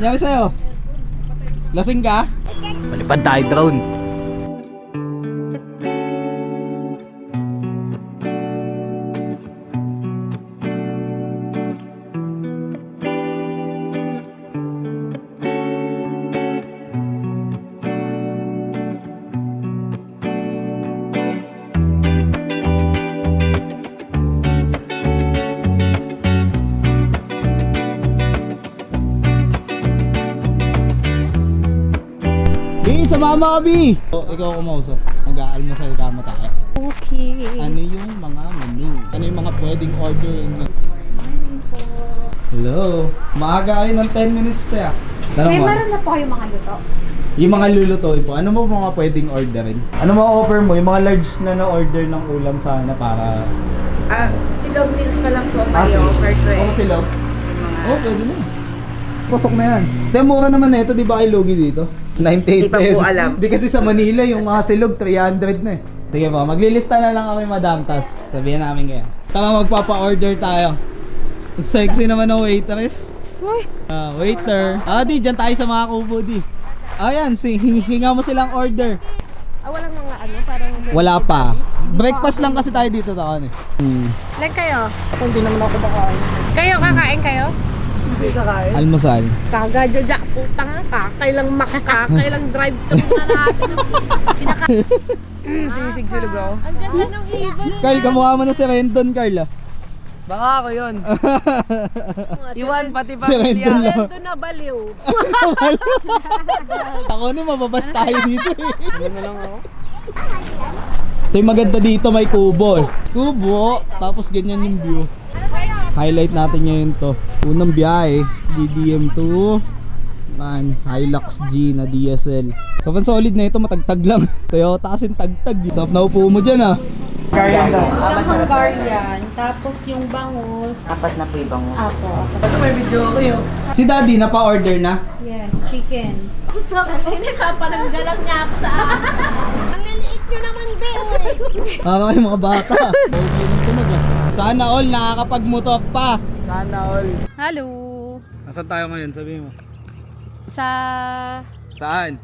Nangyari sa'yo? Lasing ka? Palipad tayo drone. Sa mama ka, Bi! Ikaw kumausap. Mag-aalmusal ka mo tayo. Okay. Ano yung mga menu? Ano yung mga pwedeng orderin mo? Hello? Maaga kayo ng 10 minutes tayo. May meron na po kayo mga luto? Yung mga lulutuin po, ano mo mga pwedeng orderin? Ano mo offer mo? Yung mga large na na-order ng ulam sana para... Silog meals pa lang po may offer ko eh. Silog? Oo, pwede na. Pasok na yan. Kaya mura naman na ito, di ba kay Logi dito? 98 Di pa po pesos. alam. Di kasi sa Manila, yung mga silog, 300 na eh. Sige po, maglilista na lang kami, madam, tas sabihin namin kayo. Tama, magpapa-order tayo. Sexy naman ng waitress. Waiter. Di, dyan tayo sa mga kubo, di. Ayan, hinga mo silang order. Walang mga ano, parang... Wala pa. Breakfast lang kasi tayo dito sa ano. Like kayo? Hindi naman ako bakain. Kayo, kakain kayo? Hindi kakain. Almusal. Kagadya, putang ka. Kailang makaka, kailang drive thru na natin. Sinisig silog ako. Ang ganda ng ibon. Carl, kamukha mo na si Rendon, Carl ah. Baka ako yun. Iwan pati Si Rendon pamilya. lang. Ito na baliw. Ako na, mababash tayo dito eh. Ano na lang ako? Ito yung maganda dito, may kubo. Kubo, tapos ganyan yung view. Highlight natin ngayon to. Unang biyahe, DDM2 Hilux G na DSL. So solid na ito, matagtag lang. Toyota kasing tagtag. Sarap na upo mo dyan ah. Isang Hungarian, tapos yung bangus. Apat na po ibang mo. Ako. Ano may video ko yun? Si Daddy, napa-order na? Yes, chicken. Ay, nagpapananggalang niya ako sa akin. Ang liliit nyo naman, Be. Para kayo mga bata. Sana all nakakapag-motor pa. Sana all. Hello. Nasaan tayo ngayon, sabi mo? Sa Saan?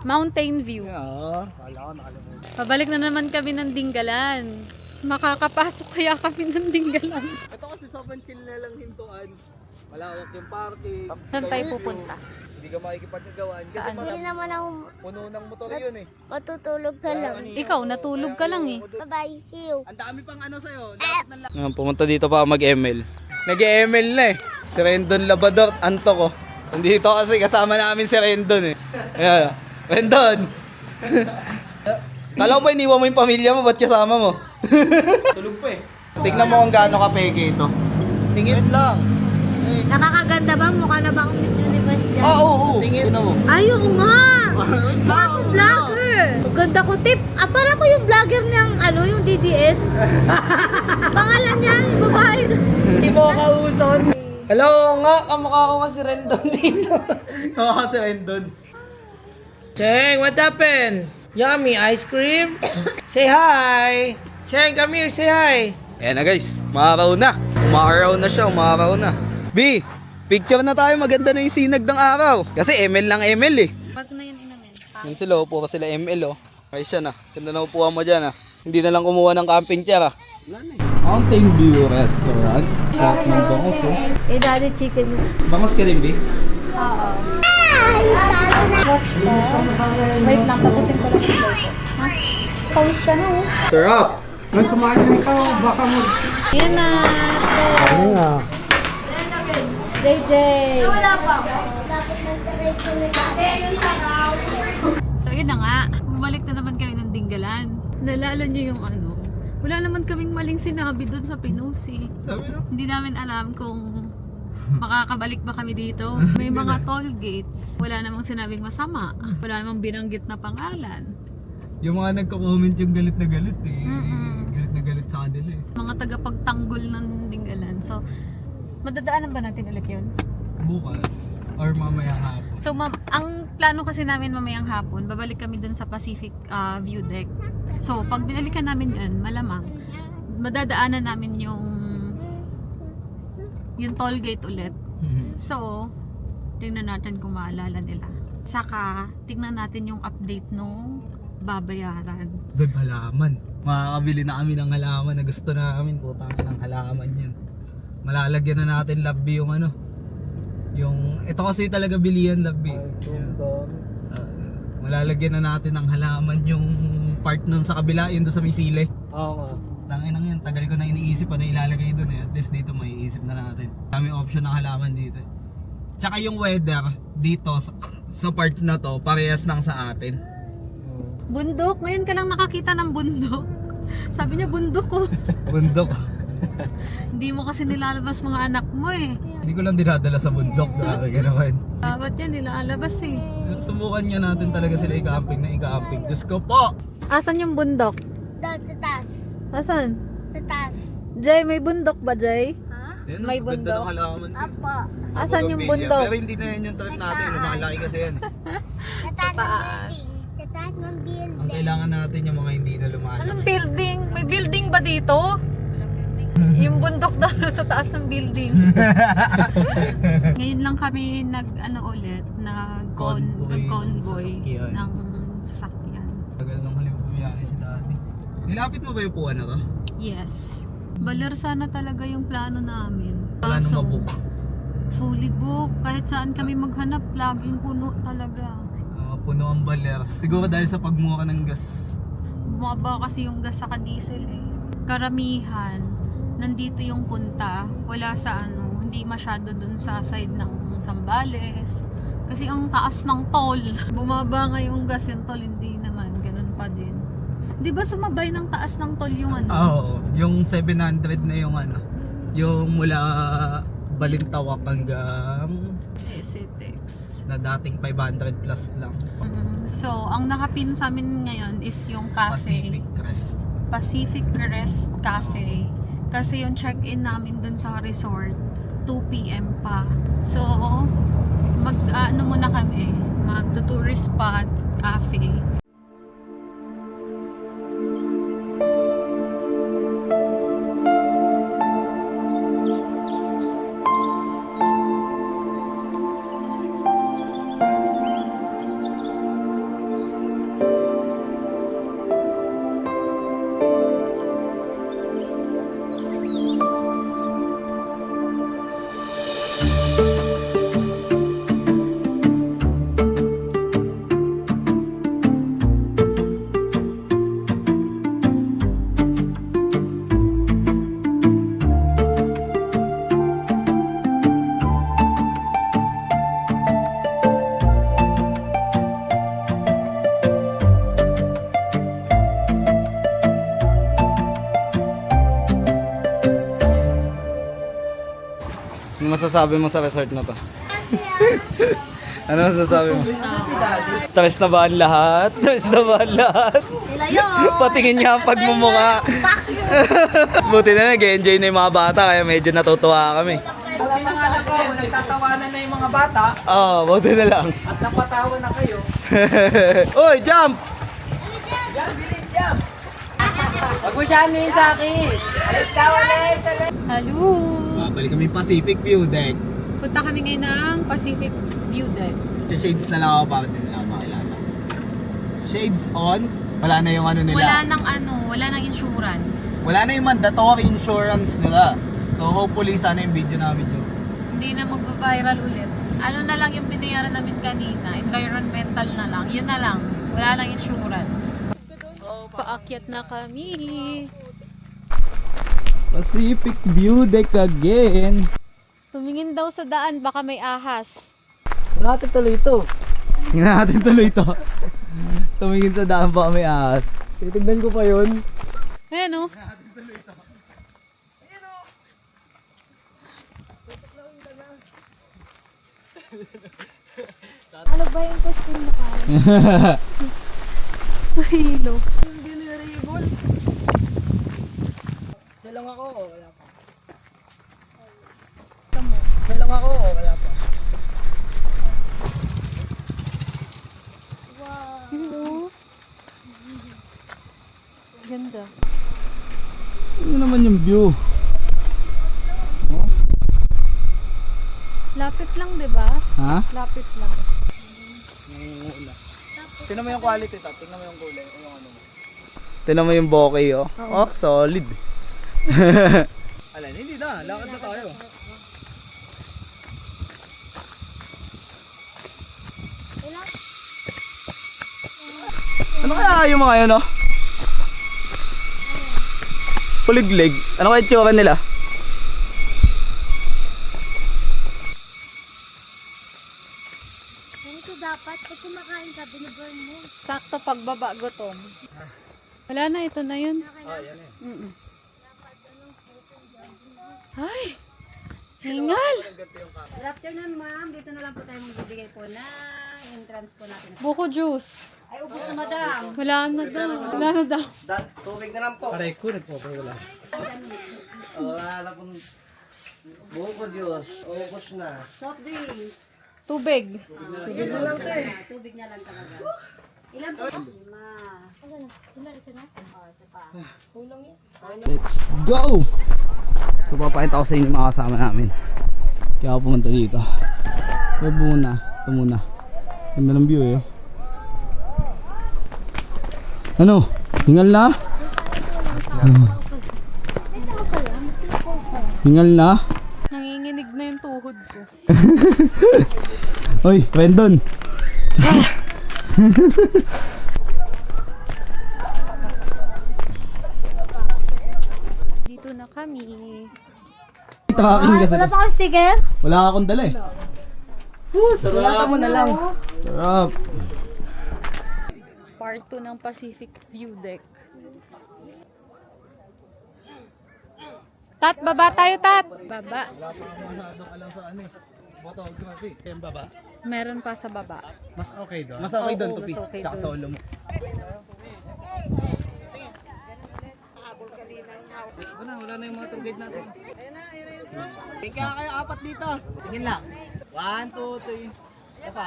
Mountain View. Oo, kala ko nakalimutan. Pabalik na naman kami ng Dinggalan. Makakapasok kaya kami ng Dinggalan. Ito kasi sobrang chill na lang hintuan. Malawak yung parking. Saan tayo pupunta? Hindi ka makikipagkagawaan kasi Hindi naman ako puno ng motor yun eh. matutulog ka lang. Ikaw, natulog ka lang eh. Bye-bye, see you. Ang dami pang ano sa'yo. Pumunta dito pa mag-ML. Nag-ML na eh. Si Rendon Labador, anto ko. Nandito kasi kasama namin si Rendon eh. Ayan. Rendon! Kala ko ba iniwan mo yung pamilya mo? Ba't kasama mo? Tulog pa eh. Tignan mo kung gaano ka peke ito. Tingin lang. Nakakaganda ba? Mukha na ba akong Miss Universe dyan? Oo. Tingin mo. Ay, oo nga! Mukha akong vlogger! Ganda ko tip. Para ko yung vlogger niyang, yung DDS. Pangalan niya, yung babae. Si Mocha Uson. Hello nga, kamukha ko nga si Rendon dito. Oo, si Rendon. Cheng, what happened? Yummy ice cream? Say hi! Cheng, come here, say hi! Ayan na guys, umaraw na. Umaraw na siya, umaraw na. B, picture na tayo, maganda na yung sinag ng araw. Kasi ML lang ML eh. Wag na yun inamin. Yun sila, upo pa sila ML oh. Ay siya na, ganda na upuan mo dyan ah. Hindi na lang kumuha ng camping chair ah. Mountain View Restaurant. Sarap ng bangus oh. Daddy chicken. Bangus ka rin, B? Oo. Wait lang, tapusin ko lang yung locos. Ha? Pawis ka na oh. Sarap! May kumain na ikaw, baka mo. Yan na. Ano nga? JJ. Wala pa ako. Dapat So yun na nga, bumalik na naman kami ng Dinggalan. Nalala niyo yung wala naman kaming maling sinabi doon sa Pinusi. Sabi no? Hindi namin alam kung makakabalik ba kami dito. May mga toll gates. Wala namang sinabing masama. Wala namang binanggit na pangalan. Yung mga nagko-comment yung galit na galit eh. Mm-mm. Galit na galit sa kanila eh. Mga tagapagtanggol ng Dinggalan. So, madadaanan ba natin ulit yun? Bukas or mamaya hapon. So, ang plano kasi namin mamayang hapon, babalik kami dun sa Pacific View Deck. So, pag binalikan namin yun, malamang, madadaanan namin yung toll gate ulit. So, Tingnan natin kung maalala nila. Saka, tingnan natin yung update nung babayaran. Beb, halaman. Makakabili na kami ng halaman na gusto namin. Putang ng halaman yun. Malalagyan na natin labbi yung ano. Yung, ito kasi talaga bilihan labbi. Malalagyan na natin ng halaman yung part nun sa kabila, yun doon sa may sile. Oo. Tanginang yun, tagal ko na iniisip pa na ilalagay doon eh. At least dito may iisip na natin. Kami option ng halaman dito. Tsaka yung weather dito sa part na to, parehas nang sa atin. Bundok, ngayon ka lang nakakita ng bundok. Sabi niya bundok ko. Bundok. Hindi mo kasi nilalabas mga anak mo eh. Hindi ko lang dinadala sa bundok. Grabe ka naman. Dapat yan nilalabas eh. Subukan niya natin talaga sila ika-amping na ika-amping. Diyos ko po! Asan yung bundok? Sa taas. Asan? Sa taas. Jay, may bundok ba Jay? Ha? Yan, May ang ganda bundok. ng halaman din. Apo. Asan yung Bougainvillea. bundok? Pero hindi na yan yung trip natin. Lumalaki kasi yan. Sa taas ng building. Sa taas ng Ang building. kailangan natin yung mga hindi na lumalaki. Anong building? May building ba dito? Yung bundok daw sa taas ng building. Ngayon lang kami Convoy nag-convoy sasakyan. ng sasakyan. Tagal nung huli bumiyahe si daddy. Nilapit mo ba yung puwan na to? Yes. Baler sana talaga yung plano namin. Wala nang Kaso, mabook. fully book. Kahit saan kami maghanap, laging puno talaga. Puno ang balers. Siguro dahil sa pagmura ng gas. Bumaba kasi yung gas saka diesel eh. Karamihan, nandito yung punta. Wala sa hindi masyado dun sa side ng Zambales. Kasi ang taas ng toll. Bumaba nga yung gas, yung toll hindi naman. Ganun pa din. Di ba sumabay ng taas ng toll yung Oo. Yung 700 na yung yung mula Balintawak hanggang SETEX. na dating 500 plus lang. So, ang nakapin sa amin ngayon is yung cafe. Pacific Crest. Pacific Crest Cafe. Kasi yung check-in namin dun sa resort, 2 p.m. pa. So, muna kami, mag-tourist spot, cafe. Ano masasabi mo sa resort na to? Ano masasabi mo? Tapos na ba ang lahat? Tapos na ba ang lahat? Sila yun. Patingin niya ang pagmumukha. Buti na nag-enjoy na yung mga bata kaya medyo natutuwa kami. Alam mo nga ako, nagtatawanan na yung mga bata Oo, buti na lang. at napatawa na kayo. Oy, jump! Jump, bilis, jump! Wag mo siya sa akin. Alis ka, ulit. Hello! Babalik kami Pacific View Deck. Punta kami ngayon ng Pacific View Deck. Shades na lang ako para din nila makilala. Shades on. Wala na yung nila. Wala nang insurance. Wala na yung mandatory insurance nila. So hopefully sana yung video namin yun. Hindi na magba-viral ulit. Ano na lang yung binayaran namin kanina, environmental na lang. Yun na lang. Wala nang insurance. Paakyat na kami. Pacific View Deck again. Tumingin daw sa daan, baka may ahas. Natin tuloy ito. Tingnan natin tuloy ito. Tumingin sa daan pa may ahas. Titignan ko pa yun. Ayan o. Ano ba yung question mo ka? Mahilo. Isa lang ako, wala pa. Tamo. Isa lang ako, wala pa. Hello. Ganda. Ano naman yung view? Lapit lang, di ba? Ha? Lapit lang. Tingnan mo yung quality ta, tingnan mo yung kulay, yung ano mo. Tingnan mo yung bokeh oh. Oh, solid. Alin, hindi na, lakad na tayo. Ano kaya yung mga yun oh? Puliglig. Ano kaya itsura nila? Ganito dapat, pag kumakain ka, binaburn mo. Sakto pagbaba, gutom. Wala na, ito na yun. Mm-mm. Ay! Hingal! Good afternoon, ma'am. Dito na lang po tayo magbibigay po ng entrance po natin. Buko juice. Ay, ubos na, madam. Wala na daw. Wala na daw. Tubig na lang po. Aray ko, nagpapawala. Wala na pong buko Diyos. Ubos na. Soft drinks. Tubig. Tubig na lang talaga. Ilan po? 5. Let's go! So papakita ko sa inyo yung mga kasama namin. Kaya ako pumunta dito. Web muna. Ito muna. Ganda ng view eh. Ano? Hingal na? Hingal na? Nanginginig na yung tuhod ko. Oy, Rendon. Dito na kami. Tracking kasi. Wala pa akong sticker? Wala akong dala eh. Sarap mo na lang. Sarap. Part 2 ng Pacific View Deck. Tat, baba tayo, Tat! Baba. Masyadong alam sa ano eh. Photography. Kaya baba. Meron pa sa baba. Mas okay doon. Mas okay doon, Oo, Tupi. mas okay Tsaka doon. solo mo. Let's go na, wala na yung mga tour guide natin. Kaya kayo apat dito. Tingin lang. 1, 2, 3. Pa,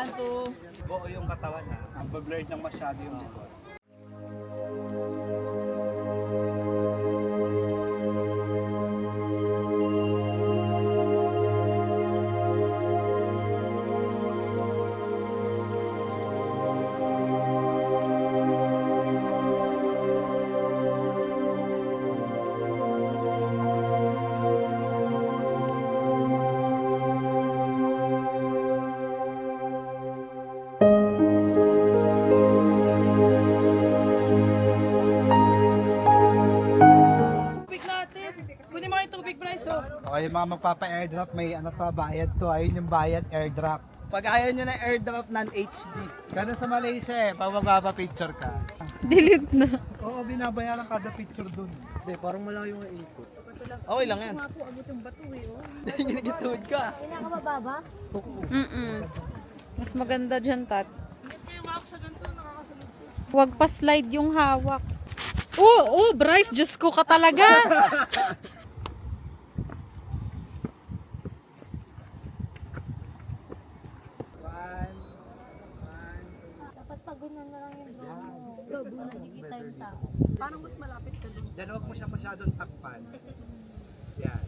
1, 2. Buo yung katawan ha. Ang blurred lang masyado yung likod. Tubig natin. Kunin mo yung tubig, Bryce. Oh. Okay, yung mga magpapa-airdrop, may ano to, bayad to. Ayun yung bayad, airdrop. Pag ayaw nyo na airdrop non-HD. Ganun sa Malaysia eh, pag magpapa-picture ka. Delete na. Oo, binabayaran kada picture dun. Hindi, parang malayo yung ikot. Okay lang yan. Ginigituod ka. Pinakamababa? Mas maganda dyan, Tat. Huwag pa slide yung hawak. Oh, Bryce, Diyos ko ka talaga. Dapat pag ganyan na lang yung drone mo. Doon nakikita yung tao. Diyan huwag mo siya masyadong takpan. Yan.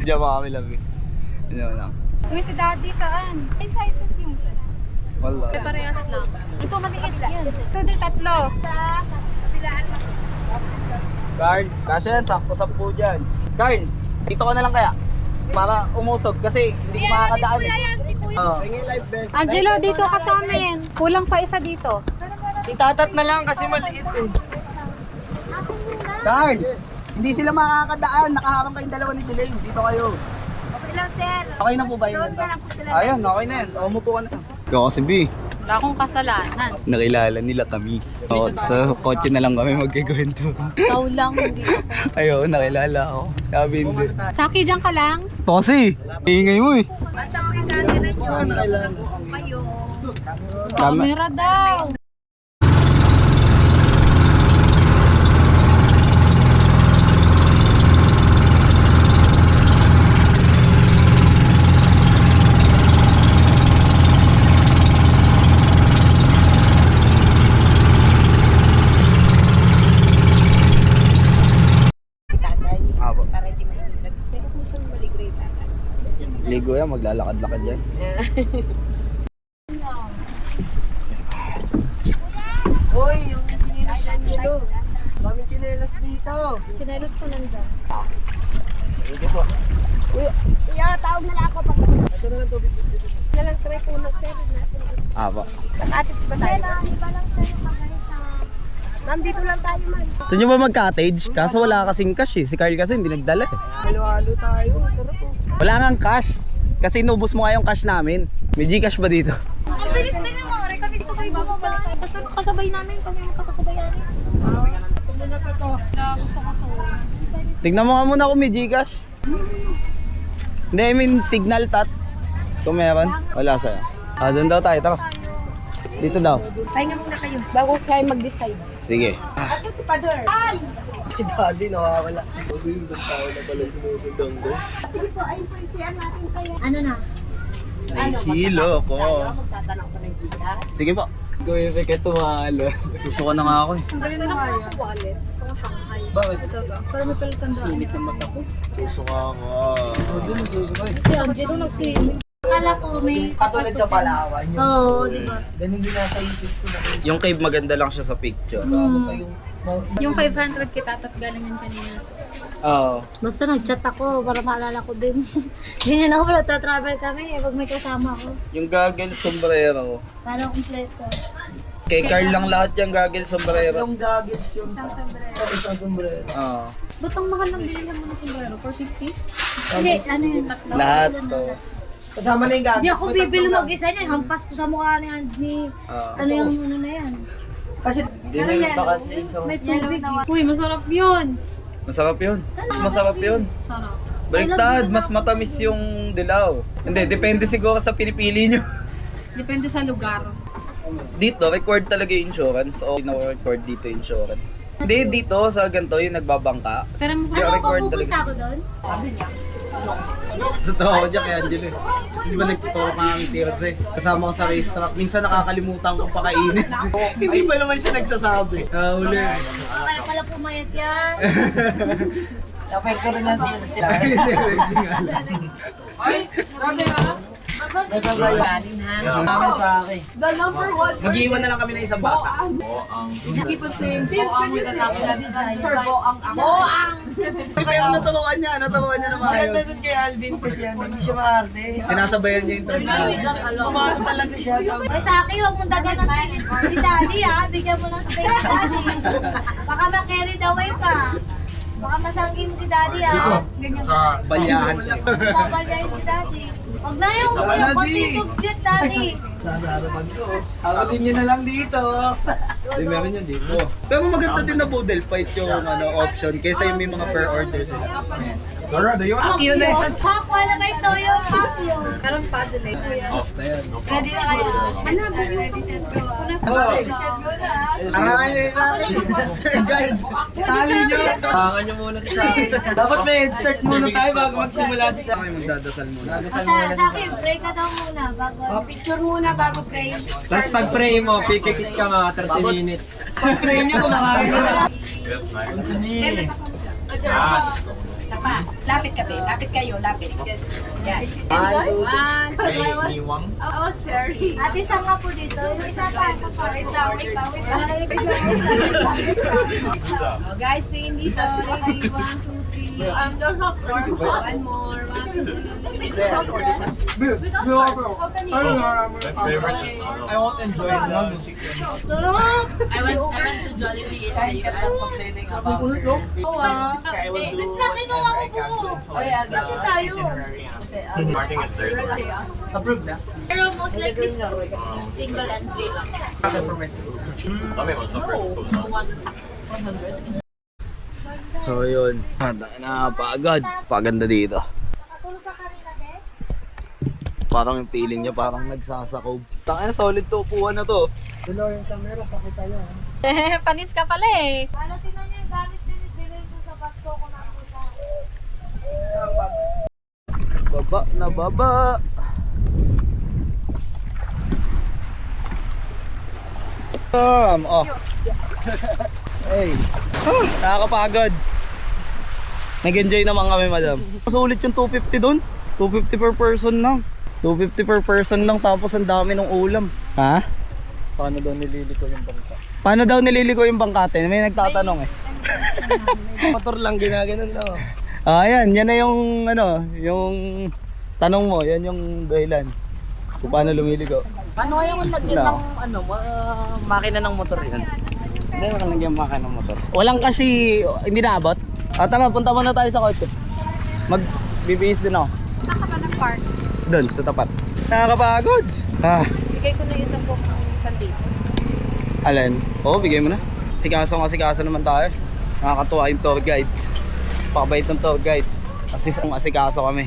Diyan pa kami labi. Diyan lang. Uy, si Daddy saan? Ay, sizes yung plus. Wala. Parehas lang. Ito maliit yan. Ito din tatlo. Carl, kasi yan, sakto 10 dyan. Carl, dito ka na lang kaya. Para umusog kasi hindi ko makakadaan eh. Oh. live best. Angelo, dito ka sa amin. Kulang pa isa dito. Itatat na lang kasi maliit eh. Carl, Hindi sila makakadaan. Nakaharang kayong dalawa ni Delay. Dito kayo. Okay lang, sir. Okay na po ba yun? Doon na lang po sila. Ayun, okay na yan. Umupo ka na. Ikaw kasi B. Wala akong kasalanan. Nakilala nila kami. Oo, sa kotse na lang kami magkikwento. Ikaw lang, hindi ako. Ayun, nakilala ako. Sabi hindi. Saki, dyan ka lang. Kasi, ingay mo eh. Basta may dati rin yun. Nakilala. Kayo. Camera daw. Si tatay. Abo. Para hindi mahilig. Pero kung saan maligray tatay. Ligo yan, maglalakad-lakad yan. Hoy, yung chinelas lang dito. Daming chinelas dito. Chinelas ko nandyan. Sige po. Kuya, tawag na lang ako pag Ito na lang tubig. na lang try puno, sir. Abo. Atis ba tayo? Iba lang tayo pagalita. Ma'am, dito lang tayo, ma'am. Gusto nyo ba mag-cottage? Kaso wala kasing cash eh. Si Carl kasi hindi nagdala eh. Halo-halo tayo. Sarap po. Wala ngang cash. Kasi inubos mo nga yung cash namin. May Gcash ba dito? Ang bilis din naman, Rekamis ko kayo bumabalik. Kasabay namin, kami magkakasabay namin. Gusto ko to. Tignan mo nga muna kung may Gcash. Hindi, I mean signal tat. Kung meron, wala sa'yo. Ah, doon daw tayo, tara. Dito daw. Pahinga muna kayo bago kayo mag-decide. Sige. Asa si Pador? Si daddy nawawala. Sige po, ayun po yung siyan natin kayo. Ano na? Ano, Hilo ko. tayo, magtatanong ko ng gigas. Sige po. Gawin pa kayo tumalo. Susuka na nga ako eh. Ang galing naman ako sa wallet. Gusto ko Shanghai. Bakit? Para may palitan doon. Init ng mata ko. Susuka ako. Doon susuka eh. Si Angelo nagsimin. Akala ko may... Katulad sa Palawan. Yung, Oo, di ba? ganun din nasa isip ko na. Yung cave maganda lang siya sa picture. Yung 500 kita, tapos galing yan kanina. Oo. Basta nag-chat ako para maalala ko din. Ganyan ako pala, travel kami pag may kasama ko. Yung gagel sombrero. Parang kompleto. Kay Carl lang lahat yung gagel sombrero. Yung goggles yung Isang sa sombrero. isang sombrero. Oo. Ba't ang mahal ng bilihan mo ng sombrero? 450? Hindi, ano yun? Lahat to. Kasama na yung goggles. Hindi ako may bibili tatlong mag-isa niya. Hampas ko sa mukha ni Andy. Oo. Ano yung ano na yan? Kasi Pero yellow. May tubig. Uy, masarap yun. Masarap yun. Mas masarap yun. Sarap. Baliktad, mas matamis yung dilaw. Hindi, depende siguro sa pinipili nyo. Depende sa lugar. Dito, record talaga yung insurance o na-record dito yung insurance. Hindi, dito sa ganito yung nagbabangka. Pero Yung Ano ako, record pupunta talaga. ako doon? Totoo ako dyan kay Angelo eh. Kasi di ba nagtuturo ka ng tiers eh. Kasama ko sa racetrack. Minsan nakakalimutan ko pakainin. Hindi pa naman siya nagsasabi. Huli. Kaya pala pumayat yan. dapat ko rin natin sila. Nasabay namin ha. Namin sa akin. The number one Mag-iwan na lang kami ng isang bata. keep on saying, Vince, can you say turbo ang ang. Pero naturuan niya na Maganda dun kay Alvin kasi ano, hindi siya maarte. Sinasabayan niya yung trabaho. Tumato talaga siya. Ay sa akin, huwag mong dagan ng si Daddy ha. Bigyan mo ng space si Daddy. Baka ma-carry the way pa. Baka masangin si Daddy ha. Ganyan. Balyahan. Babalyahin si Daddy. Huwag na yung konti tugtut, Daddy. Sasarapan ko. Habutin niyo na lang dito. Di meron yan dito. Pero maganda din na boodle fight yung option kaysa yung may mga per order sila. Aki yun eh. Pak, wala kayo toyo, pak yun. Karoon pa doon eh. Ready na kayo. Ano, ready set ko. Arangin natin. Guard. Tali nyo. Pangan nyo muna si Saki. Dapat may head start muna tayo bago magsimula si Saki. Magdadasal muna. Sa akin, break ka daw muna. Bago. Picture muna bago pray. Tapos pag pray mo, pikikit ka mga 30 minutes. Pag-pray nyo, kumakain nyo na. Isa pa. Lapit ka, be. Lapit kayo. Lapit. Yan. One. I was sharing. Ate, saan ka po dito? Yung isa pa. Wait lang. Oh, guys, singin dito. Ready? 1, 2, three. I'm just not sure. One more. One, two, I won't enjoy the chicken. I went to Jollibee in the US. Complaining about Okay, I will do whatever I can to enjoy the itinerary. Marking is third. Approved na? Pero most likely single entry lang. Kami mag-support. So yun. Nakapagod. Paganda dito. Parang yung feeling niya parang nagsasakob. Tangina, solid to upuan na to. Panis ka pala eh. Ano, tingnan niyo yung gamit din ko sa basto ko na po sa... Baba na baba. Oh. Hey. Nakakapagod. Nag-enjoy naman kami, madam. Sulit yung 250 dun. 250 per person lang. 250 per person lang tapos ang dami ng ulam. Ha? Paano daw nililiko yung bangka? Paano daw nililiko yung bangkate? May nagtatanong eh. Motor lang ginaganon lang. Ayan, yan na yung ano, yung tanong mo, yan yung dahilan. Kung paano lumiligo. Ano kaya kung lagyan ng ano, makina ng motor yan? Hindi mo kalagyan makina ng motor. Walang kasi, hindi naabot. Tama, punta muna tayo sa kotse. Mag-BBS din ako. Saan ka ba ng park? Doon, sa tapat. Nakakapagod. Bigay ko na yung 10,000. Alin? Oo, bigay mo na. Sikaso naman tayo. Nakakatuwa yung tour guide. Pakabait ng tour guide. Assist ang asikaso kami.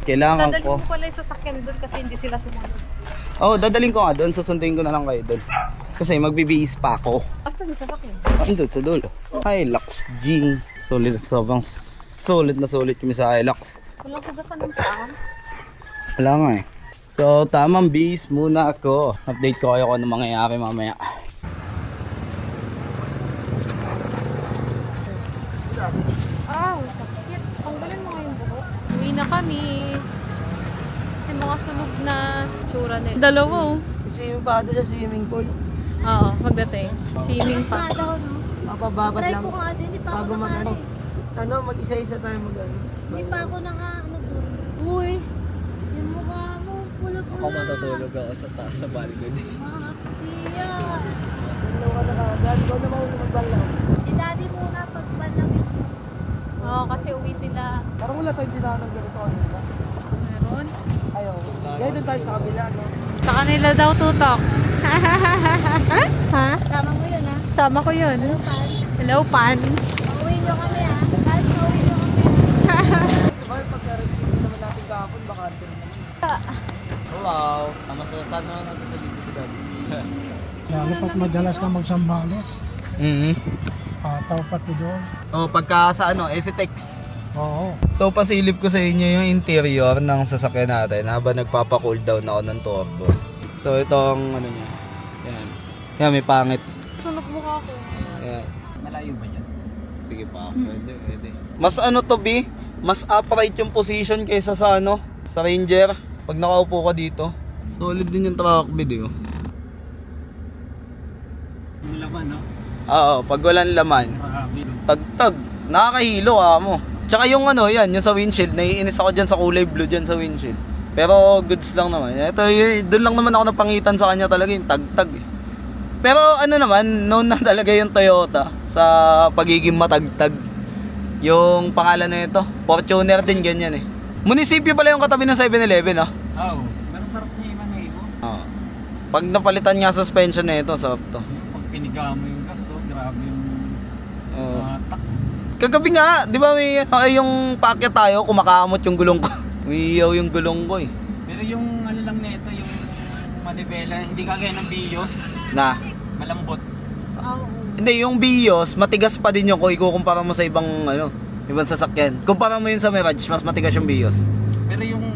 Kailangan Dadalhin ko. mo pala yung sasakyan doon kasi hindi sila sumunod. Oo, dadalhin ko nga doon. Susunduin ko na lang kayo doon. Kasi magbibihis pa ako. Asan yung sasakyan? Andun sa dulo. Hilux G. Solid na solid kami sa Hilux. Walang hugasan ng paa. Wala nga eh. So, tamang bihis muna ako. Update ko kayo kung ano mangyayari mamaya. Sakit. Tanggalin mo nga yung buhok. Uwi na kami. Kasi mga sunog na tsura nila. Dalawa oh. Kasi yung bado sa swimming pool, Oo, pagdating. Swimming pa. daw, no? mapababat Try lang. ko nga din, hindi pa ako Bago mag-ano. Ano, mag-isa-isa tayo mag-ano. Hindi pa ako ano doon. Uy, yung mukha mo, pula-pula. Ako matutulog ako sa balcony. Iya. Ano ka na kagad? Ikaw na mauna mag-balaw. Si daddy muna pagbalawin mo. Oo, kasi uwi sila. Parang wala tayong dinanong ganito. Ano ba? Meron. Ayaw. Gaya doon tayo sa kabila, no? Sa kanila daw tutok. Ha? Tama mo yun, ha? Sama ko yun. Hello, Pan. Hello, Pan. Pauwi nyo kami, ha? Kahit pauwi nyo kami. Bakit pagka-review naman natin kahapon, bakante naman. Hello. Saan naman natin sa dito si Daddy? Lalo pat madalas ka magsambales, pataw pati doon. Oh, pagka sa ano, STX. Oo. So, pasilip ko sa inyo yung interior ng sasakyan natin habang nagpapa-cool down ako ng turbo. So, ito ang ano niya. Yan. Yan, may pangit. Sunog mukha ko. Yan. Malayo ba yan? Sige pa. Pwede. Mas ano to, B? Mas upright yung position kaysa sa ano, sa Ranger. Pag nakaupo ka dito. Solid din yung track video. Yung laman, no? Oo, pag walang laman. Tagtag. Nakakahilo mo. Tsaka yung ano, yan, yung sa windshield. Naiinis ako dyan sa kulay blue dyan sa windshield. Pero goods lang naman. Ito, doon lang naman ako napangitan sa kanya talaga yung tagtag. Pero ano naman, known na talaga yung Toyota sa pagiging matagtag. Yung pangalan na ito, Fortuner din ganyan eh. Munisipyo pala yung katabi ng 7-Eleven, ah. Oo. Pero sarap niya yung maneho. Pag napalitan nga suspension na ito, sarap to. Pag piniga mo yung gas, grabe yung tak. Kagabi nga, di ba may yung paakyat tayo, kumakamot yung gulong ko. Umiyaw yung gulong ko eh. Pero yung ano lang nito, yung manibela, hindi kagaya ng Vios, Na, malambot. Oo. hindi, yung Vios, matigas pa din yung kung ikukumpara mo sa ibang, ano, ibang sasakyan. Kumpara mo yun sa Mirage, mas matigas yung Vios. Pero yung,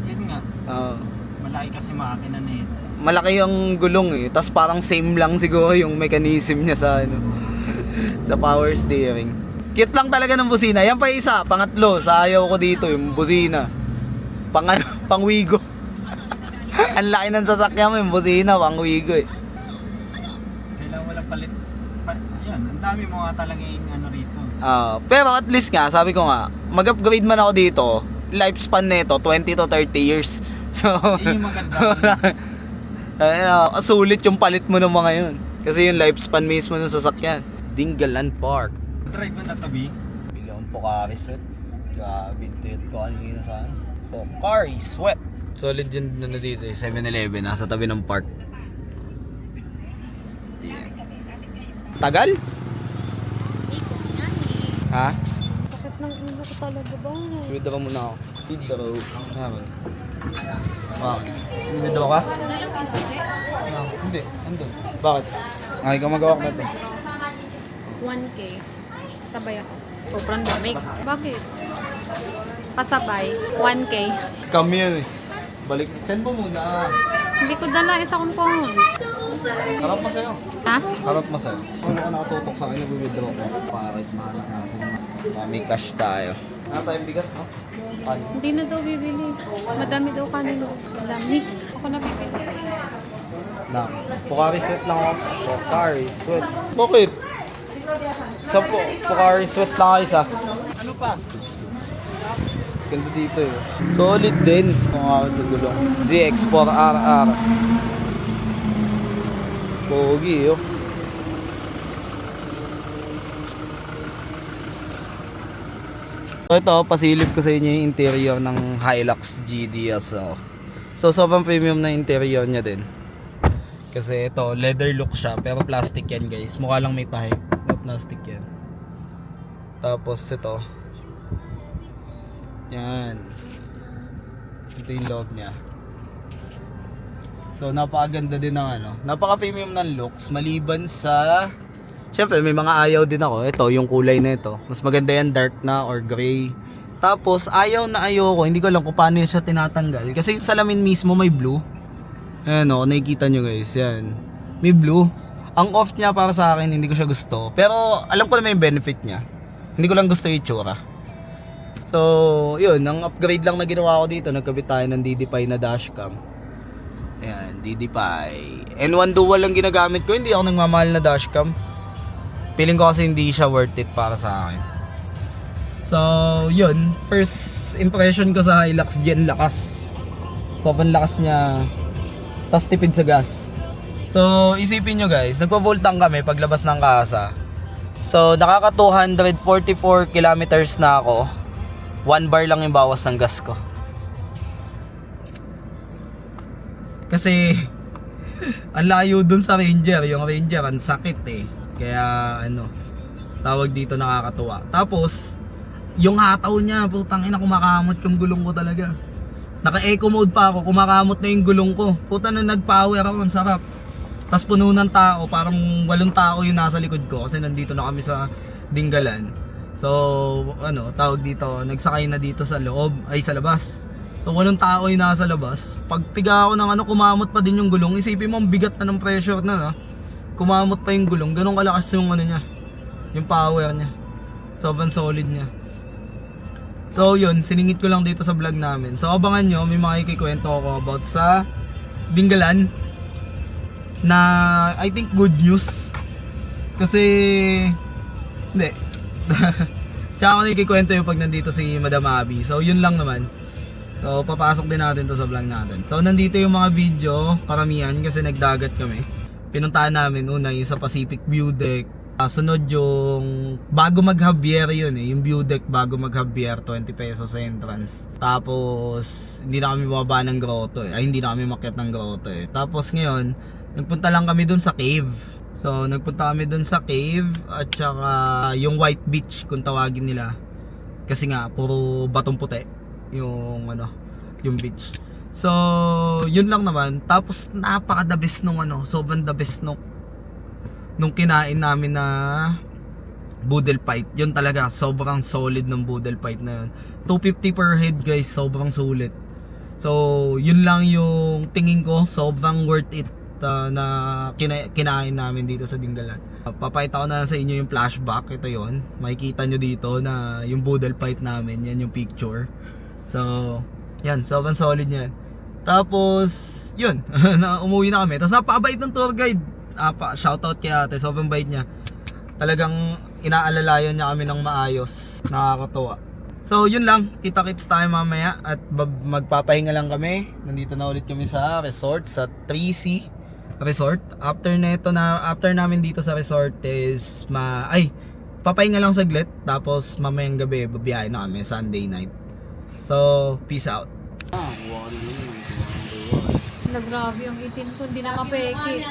yun nga, Oo. malaki kasi makina nito. Malaki yung gulong eh. Tapos parang same lang siguro yung mechanism niya sa ano, sa power steering. Cute lang talaga ng busina. Yan pa isa, pangatlo, sa ayaw ko dito yung busina. Pang Wigo. Ang laki ng sasakyan mo yung busina, pang Wigo eh. Kailangan walang palit. Yan, dami mga talagang ano rito. Pero at least nga, sabi ko nga, mag-upgrade man ako dito, lifespan nito 20 to 30 years. So, Yun yung maganda. sulit yung palit mo ng mga yun. Kasi yung lifespan mismo ng sasakyan. Dingalan Park. Drive mo na tabi. Bili akong Pocari Sweat. Grabe, tuyot ko kanina saan. Pocari Sweat. Solid yun na dito, 7-Eleven, nasa tabi ng park. Yeah. Tagal? Ikot nga eh. Ha? Sakit ng ulo ko talaga ba? Withdraw muna ako. Withdraw. Bakit? Withdraw ka? Hindi. Ando. Bakit? Ay, ikaw magawa ko na ito. 1K. Sabay ako. Sobrang dami. Bakit? Pasabay. 1K. Kami yan eh. Balik. Send mo muna. Hindi ko dala isa kong phone. Harap mo sa'yo. Ha? Harap mo sa'yo. Ano ka nakatutok sa akin, nag-withdraw ko. Bakit mahanap natin. May cash tayo. Ano tayong bigas, no? Ano? Hindi na daw bibili. Madami daw kanino. Madami. Ako na bibili. Na. Pocari Sweat lang ako. Pocari Sweat. Bakit? Sa Pocari Sweat lang ako isa. Ano pa? Ganda dito eh. Solid din. Kung ako nagulong. ZX4RR. Pogi yun. So ito, pasilip ko sa inyo yung interior ng Hilux GDS. So sobrang premium na interior niya din. Kasi ito, leather look siya. Pero plastic yan guys. Mukha lang may tahi. No, plastic yan. Tapos ito. Yan. Ito yung loob niya. So napakaganda din ng ano. Napaka-premium ng looks. Maliban sa... Siyempre may mga ayaw din ako. Ito yung kulay na ito. Mas maganda yan dark na or gray. Tapos ayaw na ayaw ko. Hindi ko alam kung paano siya tinatanggal. Kasi yung salamin mismo may blue. Ayan o, nakikita nyo guys. Yan. May blue. Ang off niya para sa akin, hindi ko siya gusto. Pero alam ko na may benefit niya. Hindi ko lang gusto yung itsura. So, yun. Ang upgrade lang na ginawa ko dito, nagkabit tayo ng DD5 na dashcam. Ayan, DD5. N1 dual lang ginagamit ko. Hindi ako nagmamahal na dashcam. Feeling ko kasi hindi siya worth it para sa akin. So, yun. First impression ko sa Hilux Gen lakas. Sobrang lakas niya. Tas tipid sa gas. So, isipin nyo guys, nagpa-voltang kami paglabas ng casa. So, nakaka 244 kilometers na ako. 1 bar lang yung bawas ng gas ko. Kasi, ang layo dun sa Ranger. Yung Ranger, ang sakit eh. Kaya, ano, tawag dito nakakatuwa. Tapos, yung hataw niya, putang ina, kumakamot yung gulong ko talaga. Naka-eco mode pa ako, kumakamot na yung gulong ko. Puta na nag-power ako, ang sarap. Tapos puno ng tao, parang 8 tao yung nasa likod ko kasi nandito na kami sa Dingalan. So, ano, tawag dito, nagsakay na dito sa loob, ay sa labas. So, 8 tao yung nasa labas. Pag piga ako ng ano, kumamot pa din yung gulong. Isipin mo, ang bigat na ng pressure na, no? Kumamot pa yung gulong, ganun kalakas yung ano niya. Yung power niya. Sobrang solid niya. So yun, siningit ko lang dito sa vlog namin. So abangan nyo, may mga ikikwento ako about sa Dingalan na I think good news. Kasi hindi tsaka ako na ikikwento yung pag nandito si Madam Abby. So yun lang naman. So papasok din natin to sa vlog natin. So nandito yung mga video, karamihan kasi nagdagat kami. Pinuntahan namin una yung sa Pacific View Deck. Sunod yung bago mag-Javier yun eh, yung view deck bago mag-Javier, 20 pesos sa entrance. Tapos hindi na kami bumaba ng grotto eh, ay hindi na kami makyat ng grotto eh. Tapos ngayon, nagpunta lang kami dun sa cave. So nagpunta kami dun sa cave at saka yung White Beach kung tawagin nila. Kasi nga puro batong puti yung ano, yung beach. So yun lang naman. Tapos napaka the best nung ano, sobrang the best nung kinain namin na boodle fight. Yun talaga, sobrang solid ng boodle fight na yun. 250 per head guys, sobrang sulit. So yun lang yung tingin ko, sobrang worth it na kinain namin dito sa Dingalan. Papakita ko na sa inyo yung flashback. Ito yun, makikita nyo dito na yung boodle fight namin. Yan yung picture. So yan, sobrang solid yan. Tapos yun, umuwi na kami. Tapos napakabait ng tour guide. Shoutout kay ate, sobrang bait niya. talagang inaalalayan niya kami ng maayos. Nakakatuwa. So yun lang, kita-kits tayo mamaya at magpapahinga lang kami. Nandito na ulit kami sa resort, sa 3C Resort. After namin dito sa resort is papahinga lang saglit, tapos mamayang gabi babiyahe na kami, Sunday night. So peace out. Grabe yung itim ko, hindi na mapeke.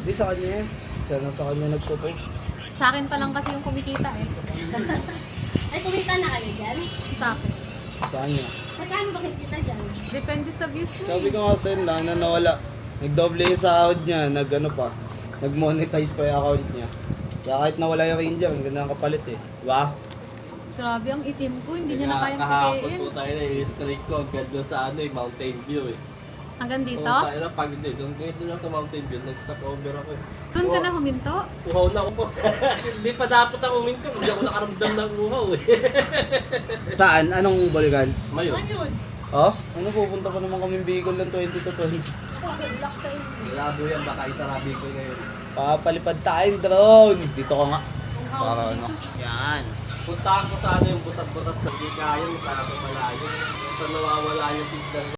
Di sa kanya yan. Sa kanya nagpo-push. Sa akin pa lang kasi yung kumikita eh. Ay, kumita na kayo dyan? Sa akin. Sa kanya. Magkano ba kita dyan? Depende sa views mo. Sabi ko nga sa na nawala. Nagdoble yung sahod niya, nag-monetize pa yung account niya. Kaya kahit nawala yung range ang ganda ng kapalit eh. Diba? Grabe ang itim ko, hindi niya na kayang Kahapon pikein. po tayo na i-strike ko agad doon sa Mountain View eh. Hanggang dito? Oo, tayo na pag hindi, doon lang sa Mountain View, nag-stop over ako eh. Doon ka na huminto? Uhaw na ako po. Hindi pa dapat ako uminto, hindi ako nakaramdam ng uhaw eh. Saan? Anong balikan? Mayon. Oh? Ano pupunta pa naman kami Bicol ng 20 to 20? Labo yan, baka isarabi ko ngayon. Papalipad tayo drone! Dito ka nga. Para ano? Yan. Puntahan ko sana yung butas-butas na hindi kaya, para sa malayo. So nawawala yung signal.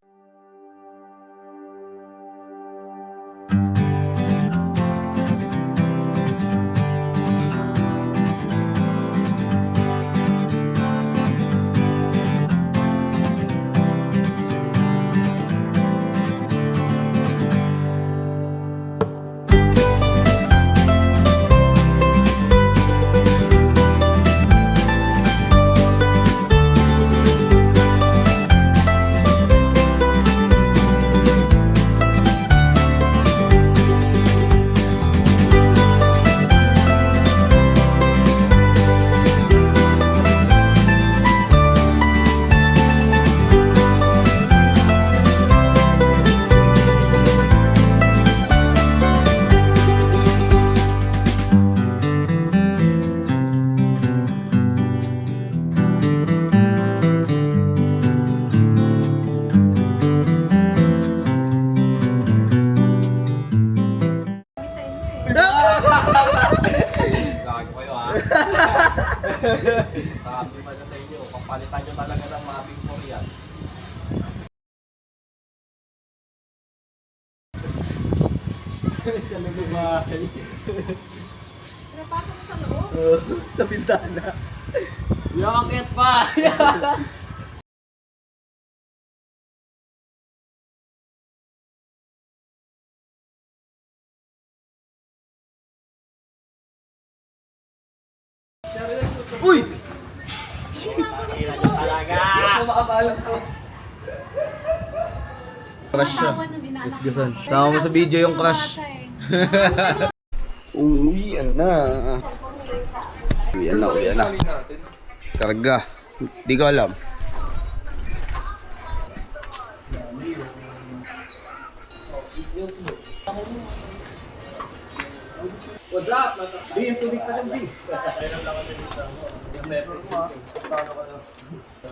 Lagi kayo ha. Sabi pa na sa inyo, papalitan nyo talaga ng mapping for yan. Sa nagbabahay. Pinapasok mo sa loob? Sa bintana. Yakit pa! Uy! Talaga! Makakalam po. Crush siya. Asawa na dinaanak mo. Gusan. Sama mo sa video yung crush. Uwian na. Uwian na. Karga. Di ko alam. What's up?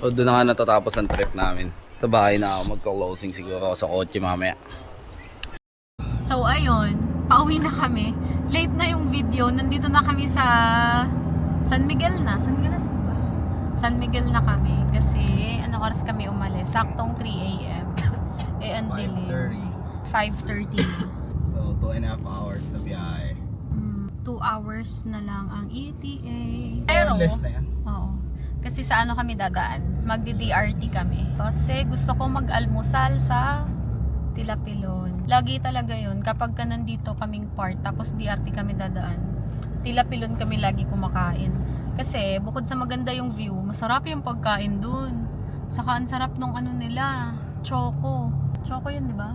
So doon na nga natatapos ang trip namin. Ito bahay na ako, magka-closing siguro ako sa kotse mamaya. So ayun, pauwi na kami. Late na yung video, nandito na kami sa San Miguel na. San Miguel na to ba? San Miguel na kami kasi oras kami umalis? Saktong 3 AM. Eh, ang dilim. 5:30 na. So 2.5 hours na biyahe. 2 hours na lang ang ETA. Pero, less na yan. oo. Kasi sa ano kami dadaan? Magdi-DRT kami. Kasi gusto ko mag-almusal sa Tilapilon. Lagi talaga yun. Kapag ka nandito kaming part, tapos DRT kami dadaan, Tilapilon kami lagi kumakain. Kasi bukod sa maganda yung view, masarap yung pagkain dun. Saka ang sarap nung ano nila, choco. Choco yun, di ba?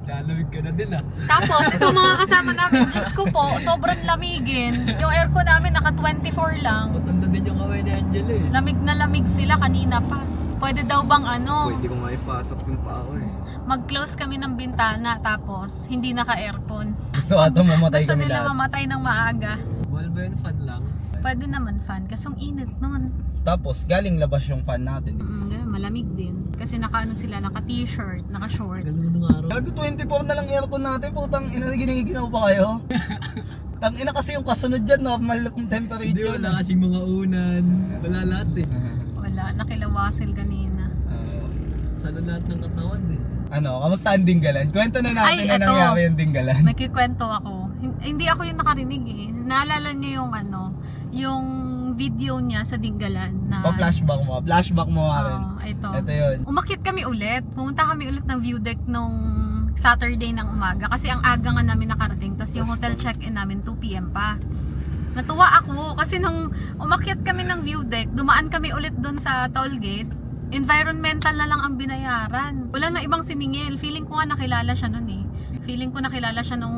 Lalamig ka na din ah. Tapos, ito mga kasama namin, Diyos ko po, sobrang lamigin. Yung aircon namin, naka 24 lang. Putol na din yung kamay ni Angela eh. Lamig na lamig sila kanina pa. Pwede daw bang ano, Pwede ko maipasok yung paa ko eh. mag-close kami ng bintana tapos hindi naka-aircon. Gusto ata mamatay Gusto kami nila lahat. mamatay ng maaga. Wall ba yun? Fan lang? Pwede naman fan, kasong init nun. Tapos galing labas yung fan natin. Ganun, malamig din. Kasi naka-ano sila, naka-t-shirt, naka-short. Gago 24 na lang aircon natin, putang ina, giniginaw pa kayo. Tang ina kasi yung kasunod dyan, normal kung temperature. Hindi, wala kasing mga unan. Wala lahat eh. Wala, nakilawasil kanina. Sana lahat ng katawan eh. Ano, kamusta ang Dinggalan? Kwento na natin Ay, na eto. nangyari yung Dinggalan. May kikwento ako. Hindi ako yung nakarinig eh. Naalala niyo yung yung video niya sa Dinggalan na... Flashback mo rin. Ito. Ito yun. Umakyat kami ulit. Pumunta kami ulit ng view deck nung Saturday ng umaga. Kasi ang aga nga namin nakarating. Tapos yung hotel check-in namin 2 PM pa. Natuwa ako kasi nung umakyat kami ng view deck, dumaan kami ulit dun sa toll gate. Environmental na lang ang binayaran. Wala na ibang siningil. Feeling ko nga nakilala siya nun eh. Feeling ko nakilala siya nung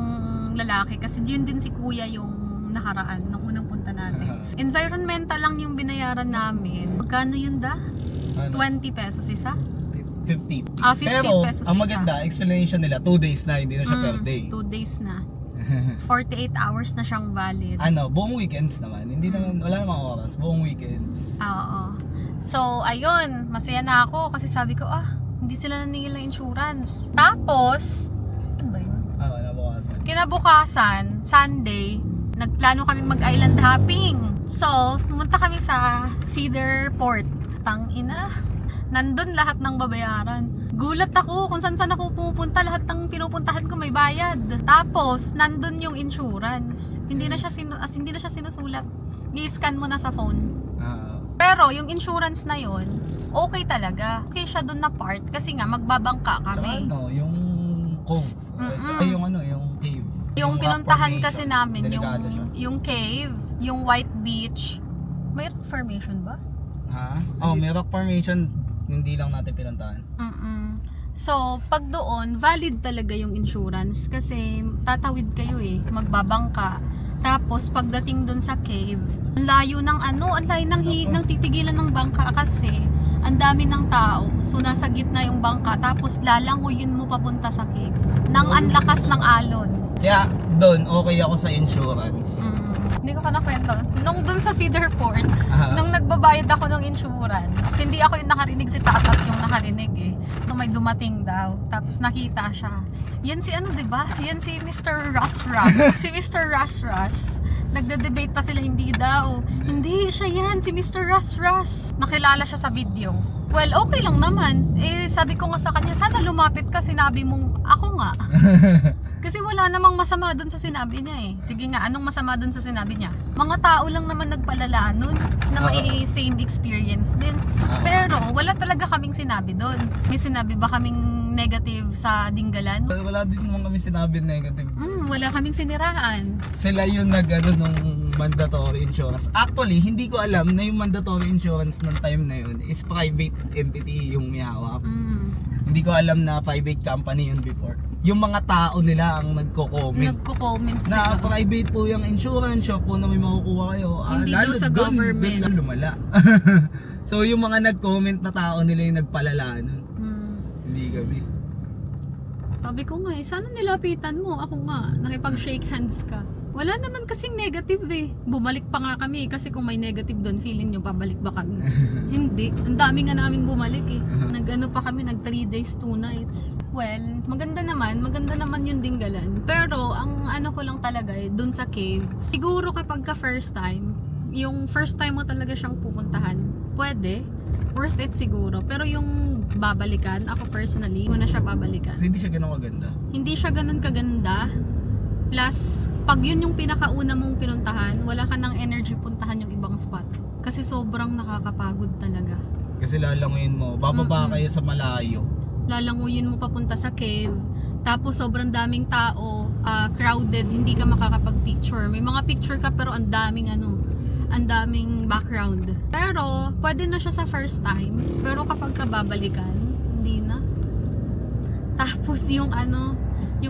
lalaki kasi yun din si kuya yung nakaraan nung unang punta natin. Environmental lang yung binayaran namin. Magkano yun da? Ano? 20 pesos isa? 50. 50 Pero, pesos ang isa. maganda, explanation nila, 2 days na, hindi na siya per day. 2 days na. 48 hours na siyang valid. Ano, buong weekends naman. Hindi naman, wala namang oras. Buong weekends. Oo. So, ayun, masaya na ako kasi sabi ko, hindi sila naningil ng insurance. Tapos, ano ba yun? Nabukasan. Kinabukasan, Sunday, nagplano kaming mag-island hopping. So, pumunta kami sa feeder port. Tangina, nandun lahat ng babayaran. Gulat ako kung saan ako pumupunta, lahat ng pinupuntahan ko may bayad. Tapos, nandun yung insurance. Hindi na siya sinusulat. I-scan mo na sa phone. Pero yung insurance na yon, okay talaga. Okay siya dun na part kasi nga magbabangka kami. Tsaka yung cove. Ay, yung cave. Yung rock pinuntahan formation. kasi namin, Delikado siya. yung cave, yung White Beach. May rock formation ba? Ha? May rock formation. Hindi lang natin pinuntahan. So, pag doon, valid talaga yung insurance kasi tatawid kayo eh, magbabangka. Tapos, pagdating doon sa cave, ang layo ng ng titigilan ng bangka kasi ang dami ng tao. So, nasa gitna yung bangka. Tapos, lalanguyin mo papunta sa cave. Nang ang lakas ng alon. Kaya, doon, okay ako sa insurance. Hindi ko pa nakwento. Nung dun sa feeder port, nung nagbabayad ako ng insurance, hindi ako yung nakarinig, si Tatat yung nakarinig eh. Nung may dumating daw. Tapos nakita siya. Yan si diba? Yan si Mr. Russ. Si Mr. Russ. Nagde-debate pa sila, hindi daw. Hindi siya yan, si Mr. Russ. Nakilala siya sa video. Well, okay lang naman. Sabi ko nga sa kanya, sana lumapit ka, sinabi mong ako nga. Kasi wala namang masama dun sa sinabi niya eh. Sige nga, anong masama dun sa sinabi niya? Mga tao lang naman nagpalala nun na may same experience din. Pero wala talaga kaming sinabi dun. May sinabi ba kaming negative sa Dinggalan? Wala din naman kami sinabi negative. Wala kaming siniraan. Sila yung nung mandatory insurance. Actually, hindi ko alam na yung mandatory insurance ng time na yun is private entity yung may hawak. Hindi ko alam na private company yun before. Yung mga tao nila ang nagko-comment. Nagko-comment Na sila. private po yung insurance, shop po na may makukuha kayo. Hindi daw sa government. Doon lumala. So yung mga nag-comment na tao nila yung nagpalala nun. Hindi kami. Sabi ko nga sana nilapitan mo. Ako nga, nakipag-shake hands ka. Wala naman kasing negative eh. Bumalik pa nga kami kasi kung may negative doon, feeling nyo pabalik ba kami? Hindi. Ang dami nga namin bumalik eh. Nag-ano pa kami, nag 3 days, 2 nights. Well, maganda naman yung Dinggalan. Pero ang ko lang talaga eh, doon sa cave, siguro kapag ka first time, yung first time mo talaga siyang pupuntahan, pwede, worth it siguro. Pero yung babalikan, ako personally, hindi ko na siya babalikan. Kasi hindi siya ganun kaganda. Hindi siya ganun kaganda. Plus, pag yun yung pinakauna mong pinuntahan, wala ka ng energy puntahan yung ibang spot. Kasi sobrang nakakapagod talaga. Kasi lalanguyin mo, bababa kayo sa malayo. Lalanguyin mo papunta sa cave. Tapos sobrang daming tao, crowded, hindi ka makakapag-picture. May mga picture ka pero ang daming ang daming background. Pero, pwede na siya sa first time. Pero kapag kababalikan, hindi na. Tapos yung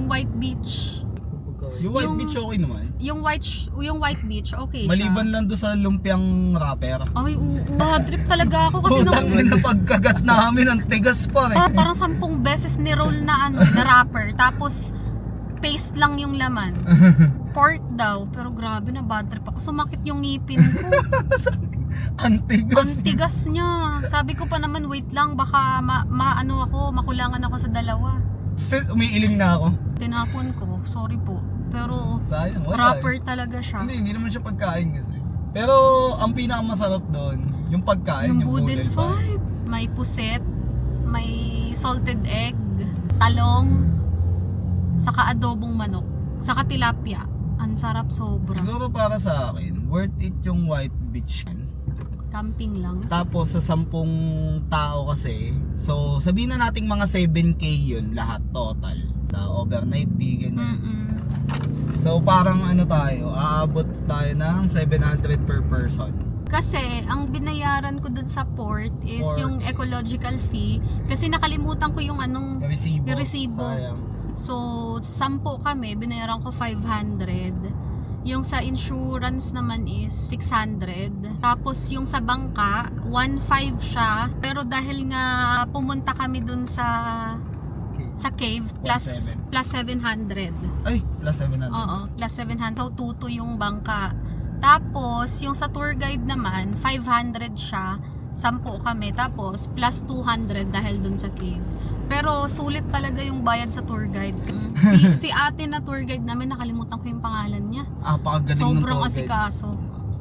White Beach. Yung White Beach okay naman. Yung White Beach, okay Maliban siya. lang doon sa lumpiang rapper. Ay, bad trip talaga ako kasi Putang ina, pagkagat namin ang tigas pa eh. parang 10 beses ni roll na na rapper. Tapos paste lang yung laman. Pork daw, pero grabe na bad trip ako. Sumakit yung ngipin ko. Antigas. Ang tigas niya. Sabi ko pa naman, wait lang, baka makulangan ako sa dalawa. Umiiling na ako. Tinapon ko, sorry po. Pero Sayang, wala proper talaga siya. Hindi naman siya pagkain kasi. Pero ang pinakamasarap doon, yung pagkain, Yung yung boodle boodle fight. fight. May puset, may salted egg, talong, saka adobong manok, saka tilapia. Ang sarap sobra. Siguro para sa akin, worth it yung White Beach. Camping lang. Tapos sa 10 tao kasi, so sabihin na nating mga 7K yun lahat total. Overnight fee, ganyan. So parang ano tayo, aabot tayo ng 700 per person. Kasi ang binayaran ko dun sa port is Port. yung ecological fee. Kasi nakalimutan ko yung anong Resibo. yung resibo. Sayang. So 10 kami, binayaran ko 500. Yung sa insurance naman is 600. Tapos yung sa bangka, 1.5 siya. Pero dahil nga pumunta kami dun sa cave, plus 700. Ay, plus 700. Oo, plus 700. So, 2 yung bangka. Tapos, yung sa tour guide naman, 500 siya. 10 kami. Tapos, plus 200 dahil dun sa cave. Pero, sulit talaga yung bayad sa tour guide. Si ate na tour guide namin, nakalimutan ko yung pangalan niya. Pakagaling ng Sobrang tour guide. asikaso.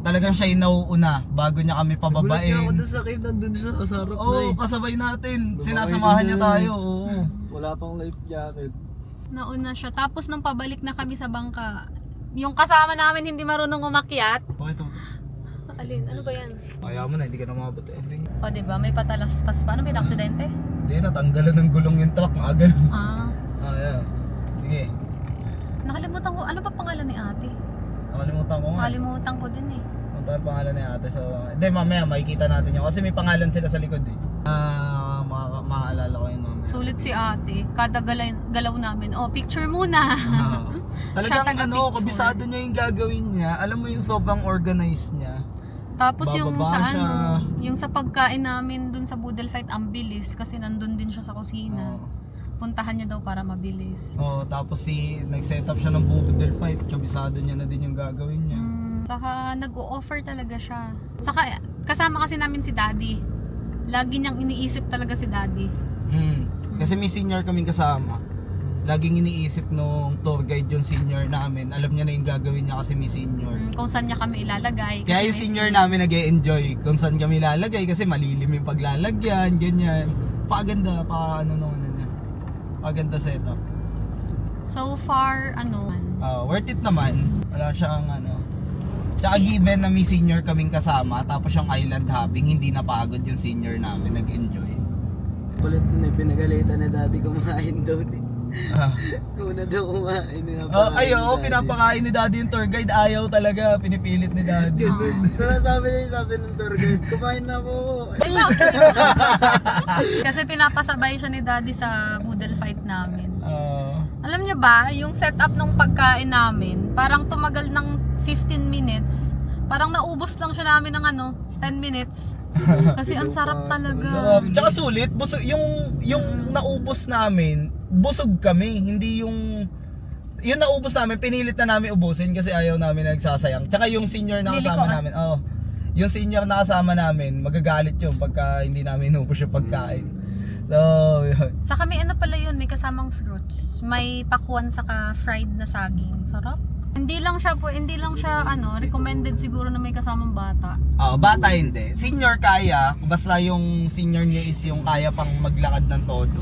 Talagang siya yung nauuna bago niya kami pababain. Gulat nga ako dun sa cave, nandun siya sa harap na Oo, eh. kasabay natin. Babae Sinasamahan din niya yun. tayo. Oo. Wala pang life jacket. Nauna siya. Tapos, nung pabalik na kami sa bangka, yung kasama namin hindi marunong umakyat. Okay, ito. Alin? Ano ba yan? Kaya mo na, hindi ka na mabot eh. O, diba? May patalastas. Paano? May aksidente? Hindi, natanggalan ng gulong yung truck. Ganun. Ah. Yeah. Sige. Nakalimutan ko. Ano ba pangalan ni ate? Nakalimutan ko nga. Nakalimutan ko din eh. Ano tayo pangalan ni ate? So, hindi, mamaya makikita natin yun. Kasi may pangalan sila sa likod eh. Makaalala ko yun mamaya. Sulit si ate. Kada galaw namin. Oh, picture muna. Talagang Siya ano, taga-picture. kabisado niya yung gagawin niya. Alam mo yung sobrang organized niya. Tapos yung Bababa sa siya. yung sa pagkain namin dun sa boodle fight, ang bilis kasi nandun din siya sa kusina. Puntahan niya daw para mabilis. Tapos nag-set up siya ng boodle fight. Kabisado niya na din yung gagawin niya. Saka nag-o-offer talaga siya. Saka kasama kasi namin si Daddy. Lagi niyang iniisip talaga si Daddy. Kasi may senior kaming kasama. Laging iniisip nung tour guide yung senior namin. Alam niya na yung gagawin niya kasi may senior. Kung saan niya kami ilalagay. Kaya kasi yung may senior namin nag-e-enjoy kung saan kami ilalagay kasi malilim yung paglalagyan, ganyan. Paganda, paganda setup. So far, Worth it naman. Wala siyang Tsaka given na may senior kaming kasama, tapos yung island hopping, hindi napagod yung senior namin, nag-enjoy. Kulit na pinagalitan na daddy kumain daw din. Una daw kumain. Pinapakain ni daddy yung tour guide, ayaw talaga, pinipilit ni daddy. So sabi ng tour guide, kumain na po. Kasi pinapasabay siya ni Daddy sa boodle fight namin. Alam niyo ba, yung setup ng pagkain namin, parang tumagal ng 15 minutes. Parang naubos lang siya namin ng 10 minutes. Kasi ang sarap talaga. Tsaka sulit, yung naubos namin, busog kami, hindi yung naubos namin, pinilit na namin ubusin kasi ayaw namin nagsasayang. Tsaka yung senior na kasama namin, yung senior na kasama namin, magagalit yun pagka hindi namin inubos yung pagkain. So, yun. Saka may pala yun, may kasamang fruits. May pakwan saka fried na saging. Sarap. Hindi lang siya recommended siguro na may kasamang bata. Bata hindi. Senior kaya, basta yung senior niya is yung kaya pang maglakad ng todo.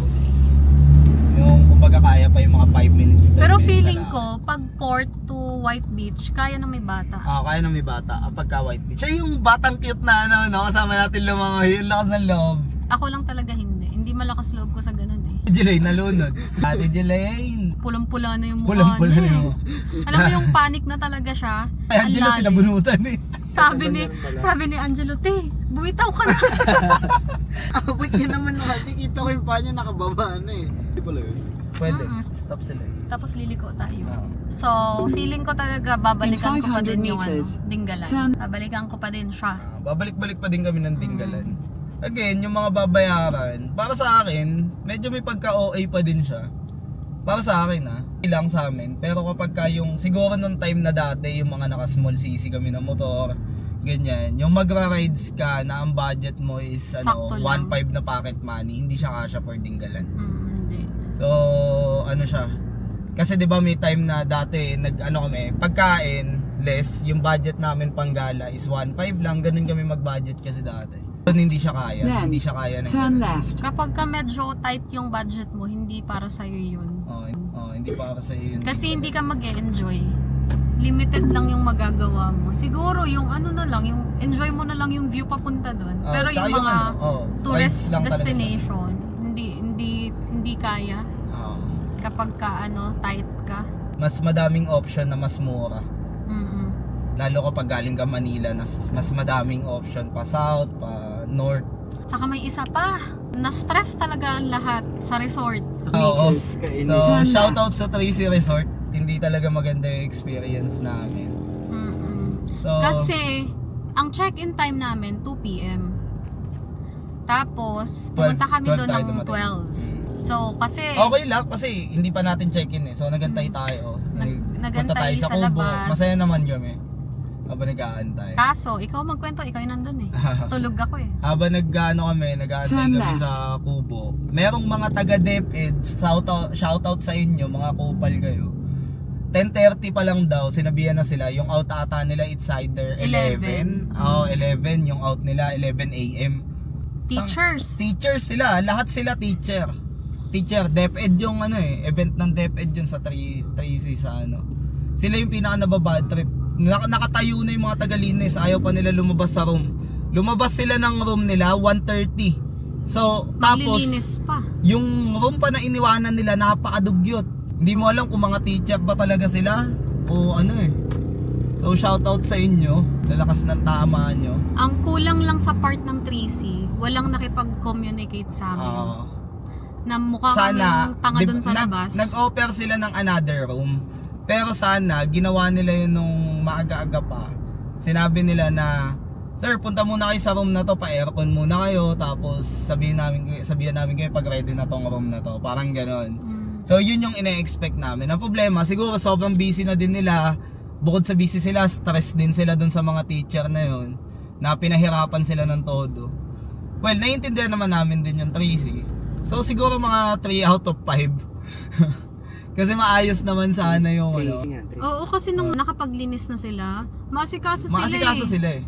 Yung kumbaga kaya pa yung mga 5 minutes. Pero feeling ko, pag port to White Beach, kaya na may bata. Kaya na may bata, pagka White Beach. Siya yung batang cute na kasama natin lumangoy, yung lakas ng loob. Ako lang talaga hindi. Hindi malakas loob ko sa ganun eh. Jelaine nalunod. Ate Jelaine. Pulang-pula na yung mukha Pulang-pula niya na eh. yung Alam mo yung panic na talaga siya. Ay, Angelo, Ang lalim. sinabunutan eh. Sabi ni Angelo, te, bumitaw ka na. Abot niya naman kasi kita ko yung paa niya nakababa na eh. Hindi pala yun. Pwede, stop sila. Tapos liliko tayo. So, feeling ko talaga babalikan ko pa din yung Dinggalan. Babalikan ko pa din siya. Babalik-balik pa din kami ng Dinggalan. Again, yung mga babayaran, para sa akin, medyo may pagka-OA pa din siya. para sa akin ilang sa amin. Pero kapag ka yung, siguro nung time na dati, yung mga naka small cc kami na motor, ganyan, yung magra-rides ka na ang budget mo is Sakto lang. 1.5 na pocket money, hindi siya kasya for dinggalan. Hindi. So, ano siya, kasi 'di ba may time na dati kami, pagkain less, yung budget namin panggala is 1.5 lang, ganun kami mag-budget kasi dati. Hindi siya kaya, hindi siya kaya ng ganun. Kapag ka medyo tight yung budget mo, hindi para sa'yo yun. Hindi para sa iyo yun. Kasi hindi ka mag-e-enjoy. Limited lang yung magagawa mo. Siguro yung ano na lang, yung enjoy mo na lang yung view papunta doon. Pero tsaka yung mga tourist rides lang talaga siya. destination, hindi kaya kapag ka tight ka. Mas madaming option na mas mura. Mm-mm. Lalo kapag galing ka Manila, mas madaming option pa south, pa north. Saka may isa pa, na-stress talaga ang lahat sa resort. Oo. Kainis. So, shoutout sa 3C Resort. Hindi talaga maganda yung experience namin. Mm-mm. So, Kasi, ang check-in time namin, 2 p.m. Tapos, pumunta kami 12 doon tayo ng dumating. 12. So, kasi, okay lang kasi hindi pa natin check-in So, nagantay tayo. nagantay Punta tayo sa sa Kubo. labas. Masaya naman kami. Habang nag-aantay. kaso, ikaw magkwento, ikaw yung nandun eh. Tulog ako eh. Habang nag-aantay kami sa Kubo, merong mga taga DepEd, shoutout sa inyo, mga kupal kayo. 10:30 pa lang daw, sinabihan na sila, yung out ata nila it's either 11. 11, yung out nila 11 AM. Teachers. Teachers sila, lahat sila teacher. Teacher, DepEd yung event ng DepEd yun sa 3C sa Sila yung pinaka nababad trip. Nakatayo na yung mga taga-Linis, ayaw pa nila lumabas sa room. Lumabas sila ng room nila 1:30. So, tapos Maglilinis pa. yung room pa na iniwanan nila napakadugyot. Hindi mo alam kung mga teacher ba talaga sila o So, shoutout sa inyo, lalakas ng tama nyo. Ang kulang lang sa part ng 3C, walang nakipag-communicate sa amin. Na mukha kaming tanga dun sa labas. Nag-offer sila ng another room. Pero sana, ginawa nila yun nung maaga-aga pa. Sinabi nila na, sir, punta muna kayo sa room na to, pa-aircon muna kayo. Tapos sabihin namin kayo pag ready na tong room na to. Parang ganon. So yun yung ine-expect namin. Ang problema, siguro sobrang busy na din nila. Bukod sa busy sila, stress din sila dun sa mga teacher na yun. Na pinahirapan sila ng todo. Well, naiintindihan naman namin din yung 3C. So siguro mga 3 out of 5. Kasi maayos naman sana yung Oo, kasi nung nakapaglinis na sila, maasikaso sila eh.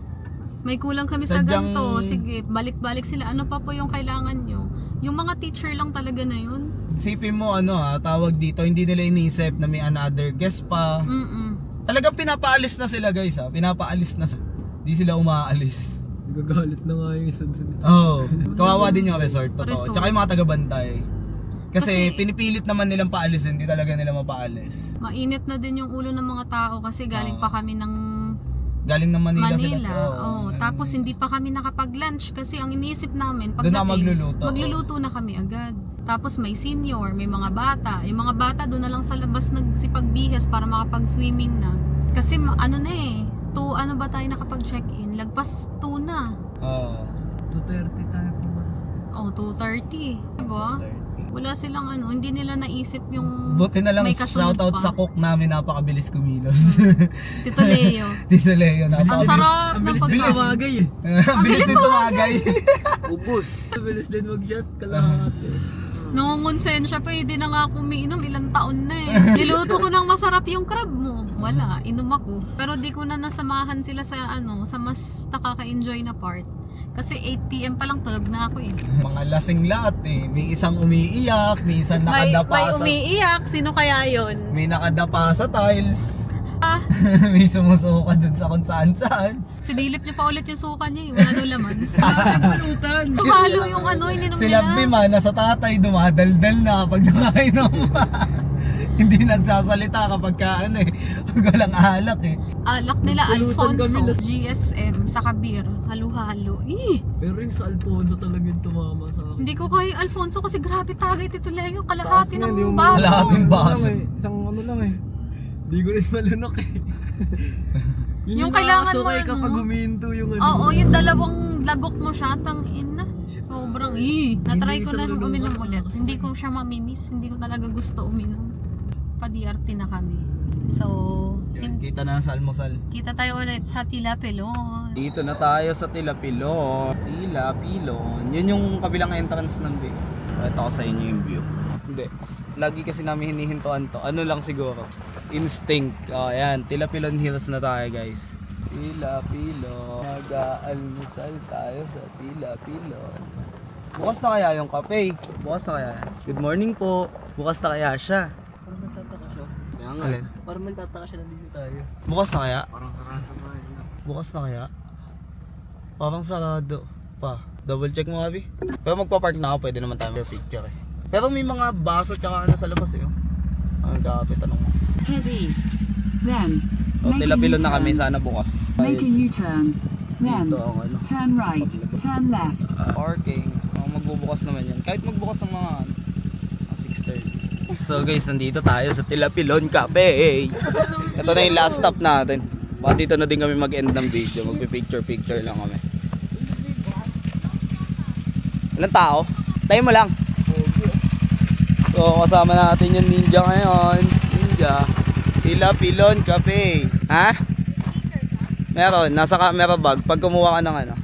May kulang kami sa Sadyang- ganito. Sige, balik-balik sila. Ano pa po yung kailangan nyo? Yung mga teacher lang talaga na yun. Isipin mo tawag dito, hindi nila iniisip na may another guest pa. Talagang pinapaalis na sila guys pinapaalis na sila. Di sila umaalis. Nagagalit na nga yung isa dun. Kawawa din yung resort, totoo. Resort. Tsaka yung mga taga-bantay. Kasi Kasi- pinipilit naman nilang paalisin, hindi talaga nila mapaalis. Mainit na din yung ulo ng mga tao kasi galing pa kami ng Galing ng Manila, Manila. sila. Tapos hindi pa kami nakapag-lunch kasi ang iniisip namin Doon na pagdating, magluluto. magluluto na kami agad. Tapos may senior, may mga bata. Yung mga bata doon na lang sa labas nagsipagbihes para makapag-swimming na. Kasi 2 ba tayo nakapag-check-in? Lagpas 2 na. 2:30 tayo pumasok. 2:30. Diba? Wala silang hindi nila naisip yung Buti na lang may kasunod shoutout pa. sa cook namin, napakabilis kumilos. Tito Leo. Tito Leo, Ang napakabilis. sarap ng pagkain. Tumagay eh. Ang bilis din tumagay. Ubus. Mabilis din mag-shot kalahati. Nangungonsen siya, pwede na nga ako umiinom, ilang taon na eh. Niluto ko ng masarap yung crab mo. Wala, inom ako. Pero di ko na nasamahan sila sa sa mas nakaka-enjoy na part. Kasi 8 PM pa lang tulog na ako eh. Mga lasing lahat May isang umiiyak, may isang May nakadapa sa... umiiyak, sino kaya yon? May nakadapa sa tiles. May sumusuka dun sa kung saan-saan. Sinilip niya pa ulit yung suka niya eh. Wala daw laman. Pulutan. Halo yung ininom Sila nila. Bima, nasa tatay, dumadaldal na kapag nakainom. Hindi nagsasalita kapag pag walang alak Alak nila Pulutan Alfonso, kami, GSM, sa Kabir. Halo-halo. Pero yung sa Alfonso talaga yung tumama sa akin. Hindi ko kaya Alfonso kasi grabe tagay Tito Leo. Kalahati ng baso. Kalahating baso. Isang lang Hindi ko rin malunok Yung kailangan mo kapag huminto yung Oo, yung dalawang lagok mo siya, tangin na. Sobrang natry ko na rin uminom ulit. Hindi ko siya mamimiss. Hindi ko talaga gusto uminom. Pa-DRT na kami. So, Kita na sa almusal. kita tayo ulit sa Tila Pelon. Dito na tayo sa Tilapilon. Tilapilon. Yun yung kabilang entrance ng view. Ito ko sa inyo yung view. Hindi. Lagi kasi namin hinihintuan to. Ano lang siguro. Instinct. O, ayan. Tilapilon Hills na tayo, guys. Tilapilon. Nag-aalmusal tayo sa Tilapilon. Bukas na kaya yung cafe? Bukas na kaya? Good morning po. Bukas na kaya siya? Parang nagtataka siya. Alin? Parang nagtataka siya nandito tayo. Bukas na kaya? Parang karanta ba yun? Bukas na kaya? Parang sarado pa. Double check mo, Abi. Pero magpa-park na ako, pwede naman tayo may picture eh. Pero may mga baso tsaka ano sa labas eh. Ang kakapit, tanong mo. Head east. Then, O, Tilapilon na kami, sana bukas. make a U-turn. Then, Dito ang ano. turn right. Turn left. Parking. Magbubukas naman yan. Kahit magbukas ng mga 6:30. So guys, nandito tayo sa Tilapilon Cafe. Ito na yung last stop natin. Baka dito na din kami mag-end ng video. Magpipicture-picture lang kami. Ilang tao? Tayo mo lang. So kasama natin yung ninja ngayon. Ninja. Tilapilon Cafe. Ha? Meron. Nasa camera bag. Pag kumuha ka ng ano.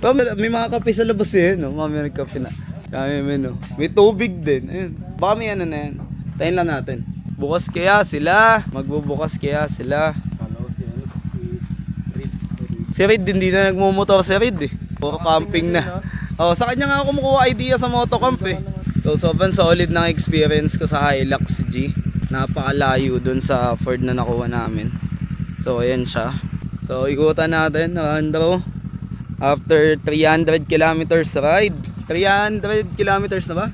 Pero may mga kape sa labas eh, no? May kape na. Kami no. May tubig din. Ayun. Baka may ano na yan. Tayin lang natin. Bukas kaya sila. Magbubukas kaya sila. Si Reed din, hindi na nagmumotor si Reed eh. Puro camping na. Oh, sa kanya nga ako kumukuha idea sa motocamp eh. So sobrang solid ng experience ko sa Hilux G. Napakalayo dun sa Ford na nakuha namin. So ayan siya. So ikutan natin Andro. After 300 kilometers ride. 300 kilometers na ba?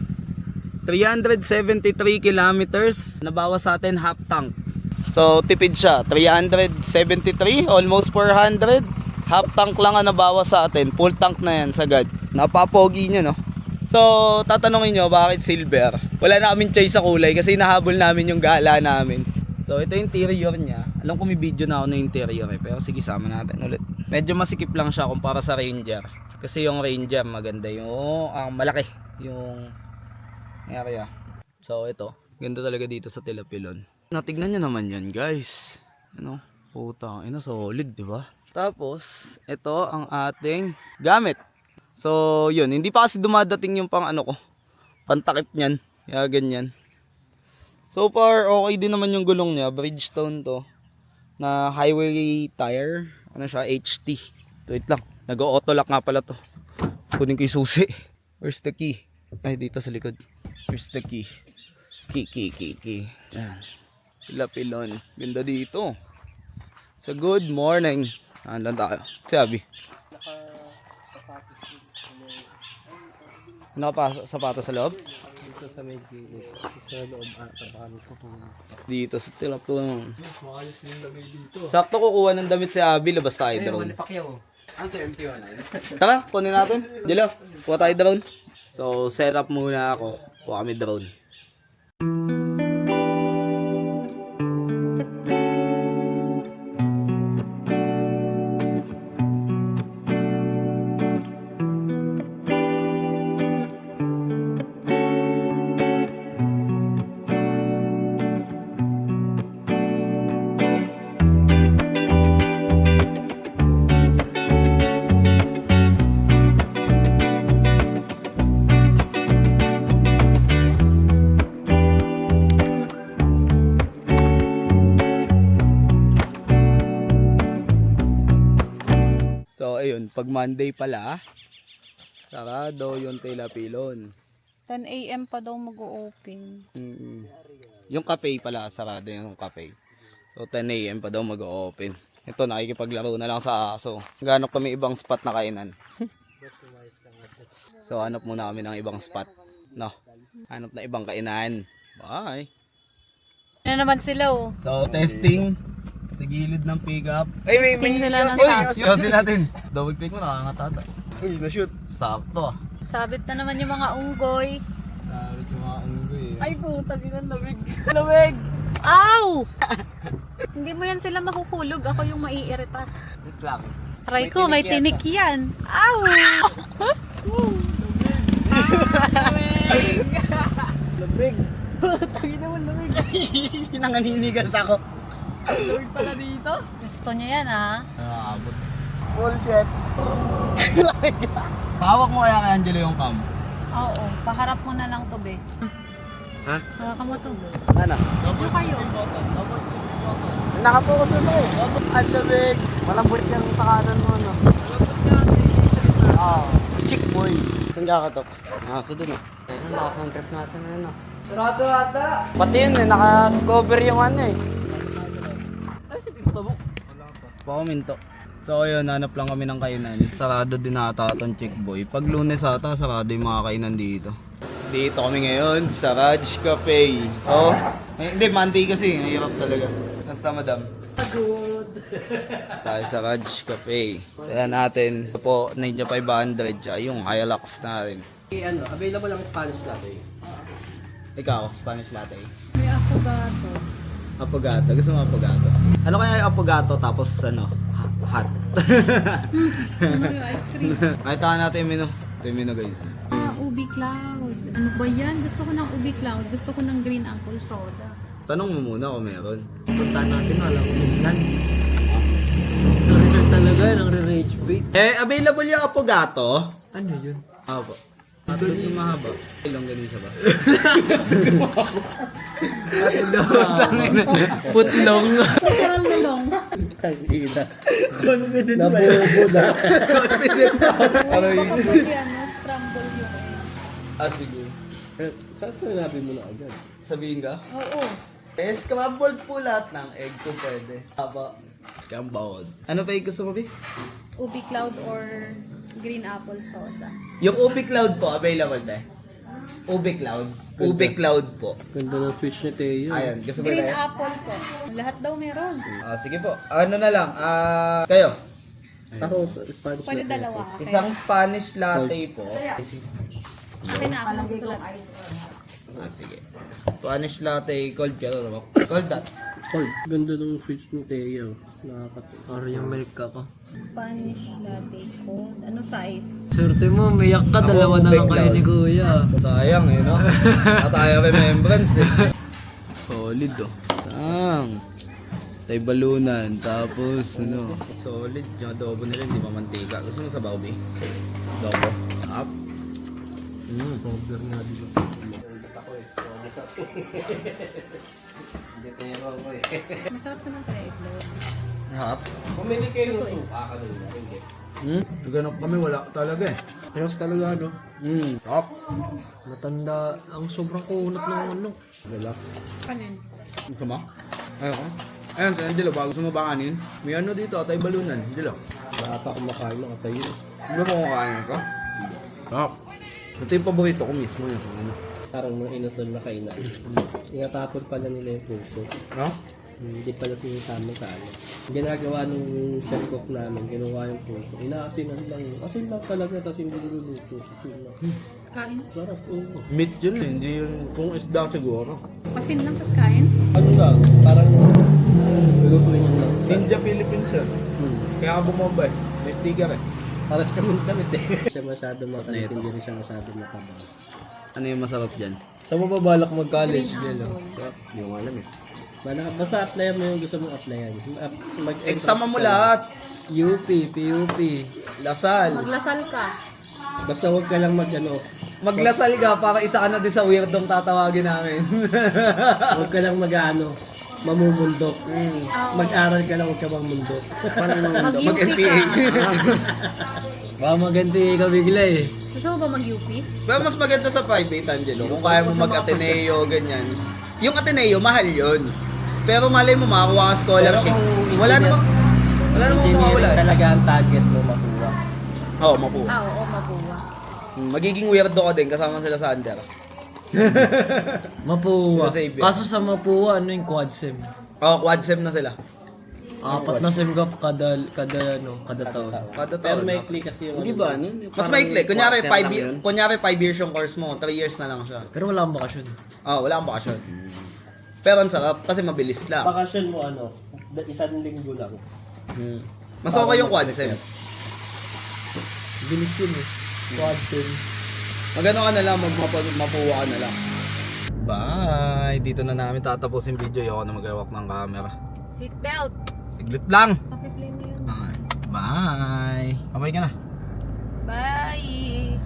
373 kilometers. Nabawas sa atin half tank. So tipid siya. 373, almost 400. Half tank lang ang nabawas sa atin. Full tank na yan sagad. Napapogi niya no. So tatanungin nyo bakit silver. Wala na kaming choice sa kulay kasi nahabol namin yung gala namin. So ito yung interior niya. Alam ko may video na ako ng interior eh. Pero sige, sama natin ulit. Medyo masikip lang siya kumpara sa Ranger. Kasi yung Ranger maganda yung malaki yung area. So ito, ganda talaga dito sa Tilapilon. Natignan nyo naman yan guys. Ano? Puta, solid di ba? Tapos ito ang ating gamit. So yun, hindi pa kasi dumadating yung pang ano ko. Pantakip niyan. Kaya ganyan. So far okay din naman yung gulong niya. Bridgestone to. Na highway tire. Ano siya? HT. Wait lang. Nag-auto lock nga pala to. Kunin ko yung susi. Where's the key? Ay, dito sa likod. Where's the key? Key. Ayan. Tilapilon. Ganda dito. So good morning. Saan lang tayo? Si Abby. Nakasapatos sa loob? Dito sa may gilid. Sa loob ata. Dito sa Tilapilon. Sakto kukuha ng damit si Abby. Labas tayo drone. Tara, kunin natin. Dilo, kuha tayo drone. So set up muna ako. Kuha kami drone. So ayun, pag Monday pala, sarado yung Tilapilon. 10 AM pa daw mag-o-open. Yung cafe pala, sarado yung cafe. So 10 AM pa daw mag-open. Ito, nakikipaglaro na lang sa aso. Ganap kami ibang spot na kainan. So hanap muna kami ng ibang spot. No, hanap na ibang kainan. Bye! Ano naman sila oh. So testing sa gilid ng pickup. Ay, Testing sila ng Uy, sakto. yosin natin. Double click mo, nakakatata. Uy, na-shoot. Sakto ah. Sabit na naman yung mga unggoy. Sabi ko mga unggoy eh. Ay puta, lamig. Lamig! Ow! Hindi mo yan sila makukulog. Ako yung maiirita. Wait lang. Aray ko, may tinik yan. Ow! Lamig. Tangin naman lamig. Nanganinigas ako. Gusto niya yan, ha? Nakakabot. Bullshit. Pahawak mo kaya kay Angelo yung cam. Oo, paharap mo na lang to, be. Ha? Hawakan mo to. Ano? Yung kayo. Nakapokus na tayo. Ang lamig. Malambot yung sa kanan mo, no? Oo. Chick boy. Saan kakatok? Nasa dun, eh. Ayun, nakasang trip natin, ano? Sarado ata. Pati yun, eh. Naka-cover yung ano, eh. Pakuminto. So ayun, hanap lang kami ng kainan. Sarado din ata itong Chick Boy. Pag Lunes ata, sarado yung mga kainan dito. Dito kami ngayon sa Raj Cafe. Oh, hindi, Monday kasi. Mahirap talaga. Basta madam. Good. Tayo sa Raj Cafe. Kaya natin, ito po, Ninja 500. Tsaka yung Hilux na rin. Ano, available ang Spanish latte. Ikaw, Spanish latte. May affogato. Apogato. Gusto mo apogato? Ano kaya yung apogato tapos ano? Hot. Ano yung ice cream? Makita natin yung menu. Ito yung menu guys. Ubi Cloud. Ano ba yan? Gusto ko ng Ubi Cloud. Gusto ko ng green apple soda. Tanong mo muna kung meron. Punta natin, wala ko minsan. So, result talaga, nang-rage bait. Available yung apogato. Ano yun? Apo. Matulog yung mahaba. Ilang ganun ba? Putlong. Literal na long. Confident ba yun? Confident pa. Baka pwede scramble yung Sige. Saan sinabi mo na agad? Sabihin ka? Oo. Scrambled po lahat ng egg kung pwede. Aba. Scrambled. Ano pa yung gusto mo, Bi? Ubi Cloud or green apple soda. Yung Ubi Cloud po, available tayo. Ubi Cloud. Ubi Cloud po. Ganda ng fish ni Teo. Ayan, gusto mo Green tayo? apple po. Lahat daw meron. Sige po. Ano na lang, kayo. Ako, Spanish Pwede latte. dalawa. Isang Spanish latte po. Akin na ako magsulat. Sige. Spanish latte, cold ka rin. Cold that. Cold. Ganda ng fish ni Teo. Nakakatawa. Parang yung milk ako. Spanish latte cold. Ano size? Swerte mo, mayak ka, dalawa na lang kayo ni Kuya. Sayang eh, no? Tayo remembrance eh. Solid oh. Sang. Tayo balunan. Tapos ano. Solid. Yung adobo nila hindi pa mantika. Gusto mo sa Baubi? Adobo. Up. Powder nga dito. Masarap naman kaya itlog. Hap. Pumili kayo ng suka ka doon. Hindi. Ganap kami wala talaga eh. Ayos talaga, no? Hap. Matanda, ang sobrang kunat ng ano. Wala. Kanin. Gusto mo? Ayun. Ayun, si Angelo, bago gusto mo ba kanin? May ano dito, tayo balunan. Angelo. Wala pa kumakain ng atayin. Hindi mo kumakain ito? Hap. Ito yung paborito ko mismo yung ano. Parang mga inasal na kainan. Ingatapon pala nila yung puso. No? Hindi pala sinasama sa ano. Ginagawa nung chef cook namin, ginawa yung puso. Inaasinan lang yun. Asin lang talaga, tapos hindi niluluto. Asin lang. Kain. Sarap, oo. Meat yun eh, hindi yun kung isda siguro. Pasin lang tas kain. Ano lang, parang lulutuin yun lang. Ninja Philippines yun. Kaya ka bumomba eh. May sticker eh. Para sa kaming damit eh. Siya masyado makalit, hindi rin siya masyado makabang. Ano yung masarap dyan? Saan mo ba balak mag-college? Green apple. Hindi ko alam eh. Basta applyan mo yung gusto mong applyan. Eksama mo lahat. UP, PUP. Lasal. Maglasal ka. Basta huwag ka lang Maglasal ka para isa ka na din sa weirdong tatawagin namin. huwag ka lang mamumundok. Mag-aral ka lang, huwag ka mamundok. Mag-UP Mag-NPA. ka. Baka maganti ka bigla eh. Gusto mo ba mag-UP? Pero mas maganda sa private, Angelo. Kung kaya mo mag-Ateneo, ganyan. Yung Ateneo, mahal yun. Pero malay mo, makakuha ka scholarship. Wala namang mawawala. Talaga ang target mo makuha. Oo, makuha. Oo, mabuwa. Magiging weirdo ka din kasama sila sa under. Mapuwa. Sa Xavier. Kaso sa Mapuwa, ano yung quad sem? Quad sem na sila. 4 na sem ka kada taon. Kada Pero taon. may click kasi yung... Di ba? Ano? Mas maikli. Kunyari 5 years yung course mo, 3 years na lang siya. Pero wala akong bakasyon. Wala kang bakasyon. Pero ang sarap kasi mabilis lang. Bakasyon mo isang linggo lang. Mas okay yung quad sim. Bilis yun eh. Quadsim. Magano ka na lang, mapuwa ka na lang. Bye! Dito na namin tatapusin video. Ayoko na mag-hawak ng camera. Seatbelt. Siglit lang! Pakiplay mo yun. Bye! Babay ka na. Bye!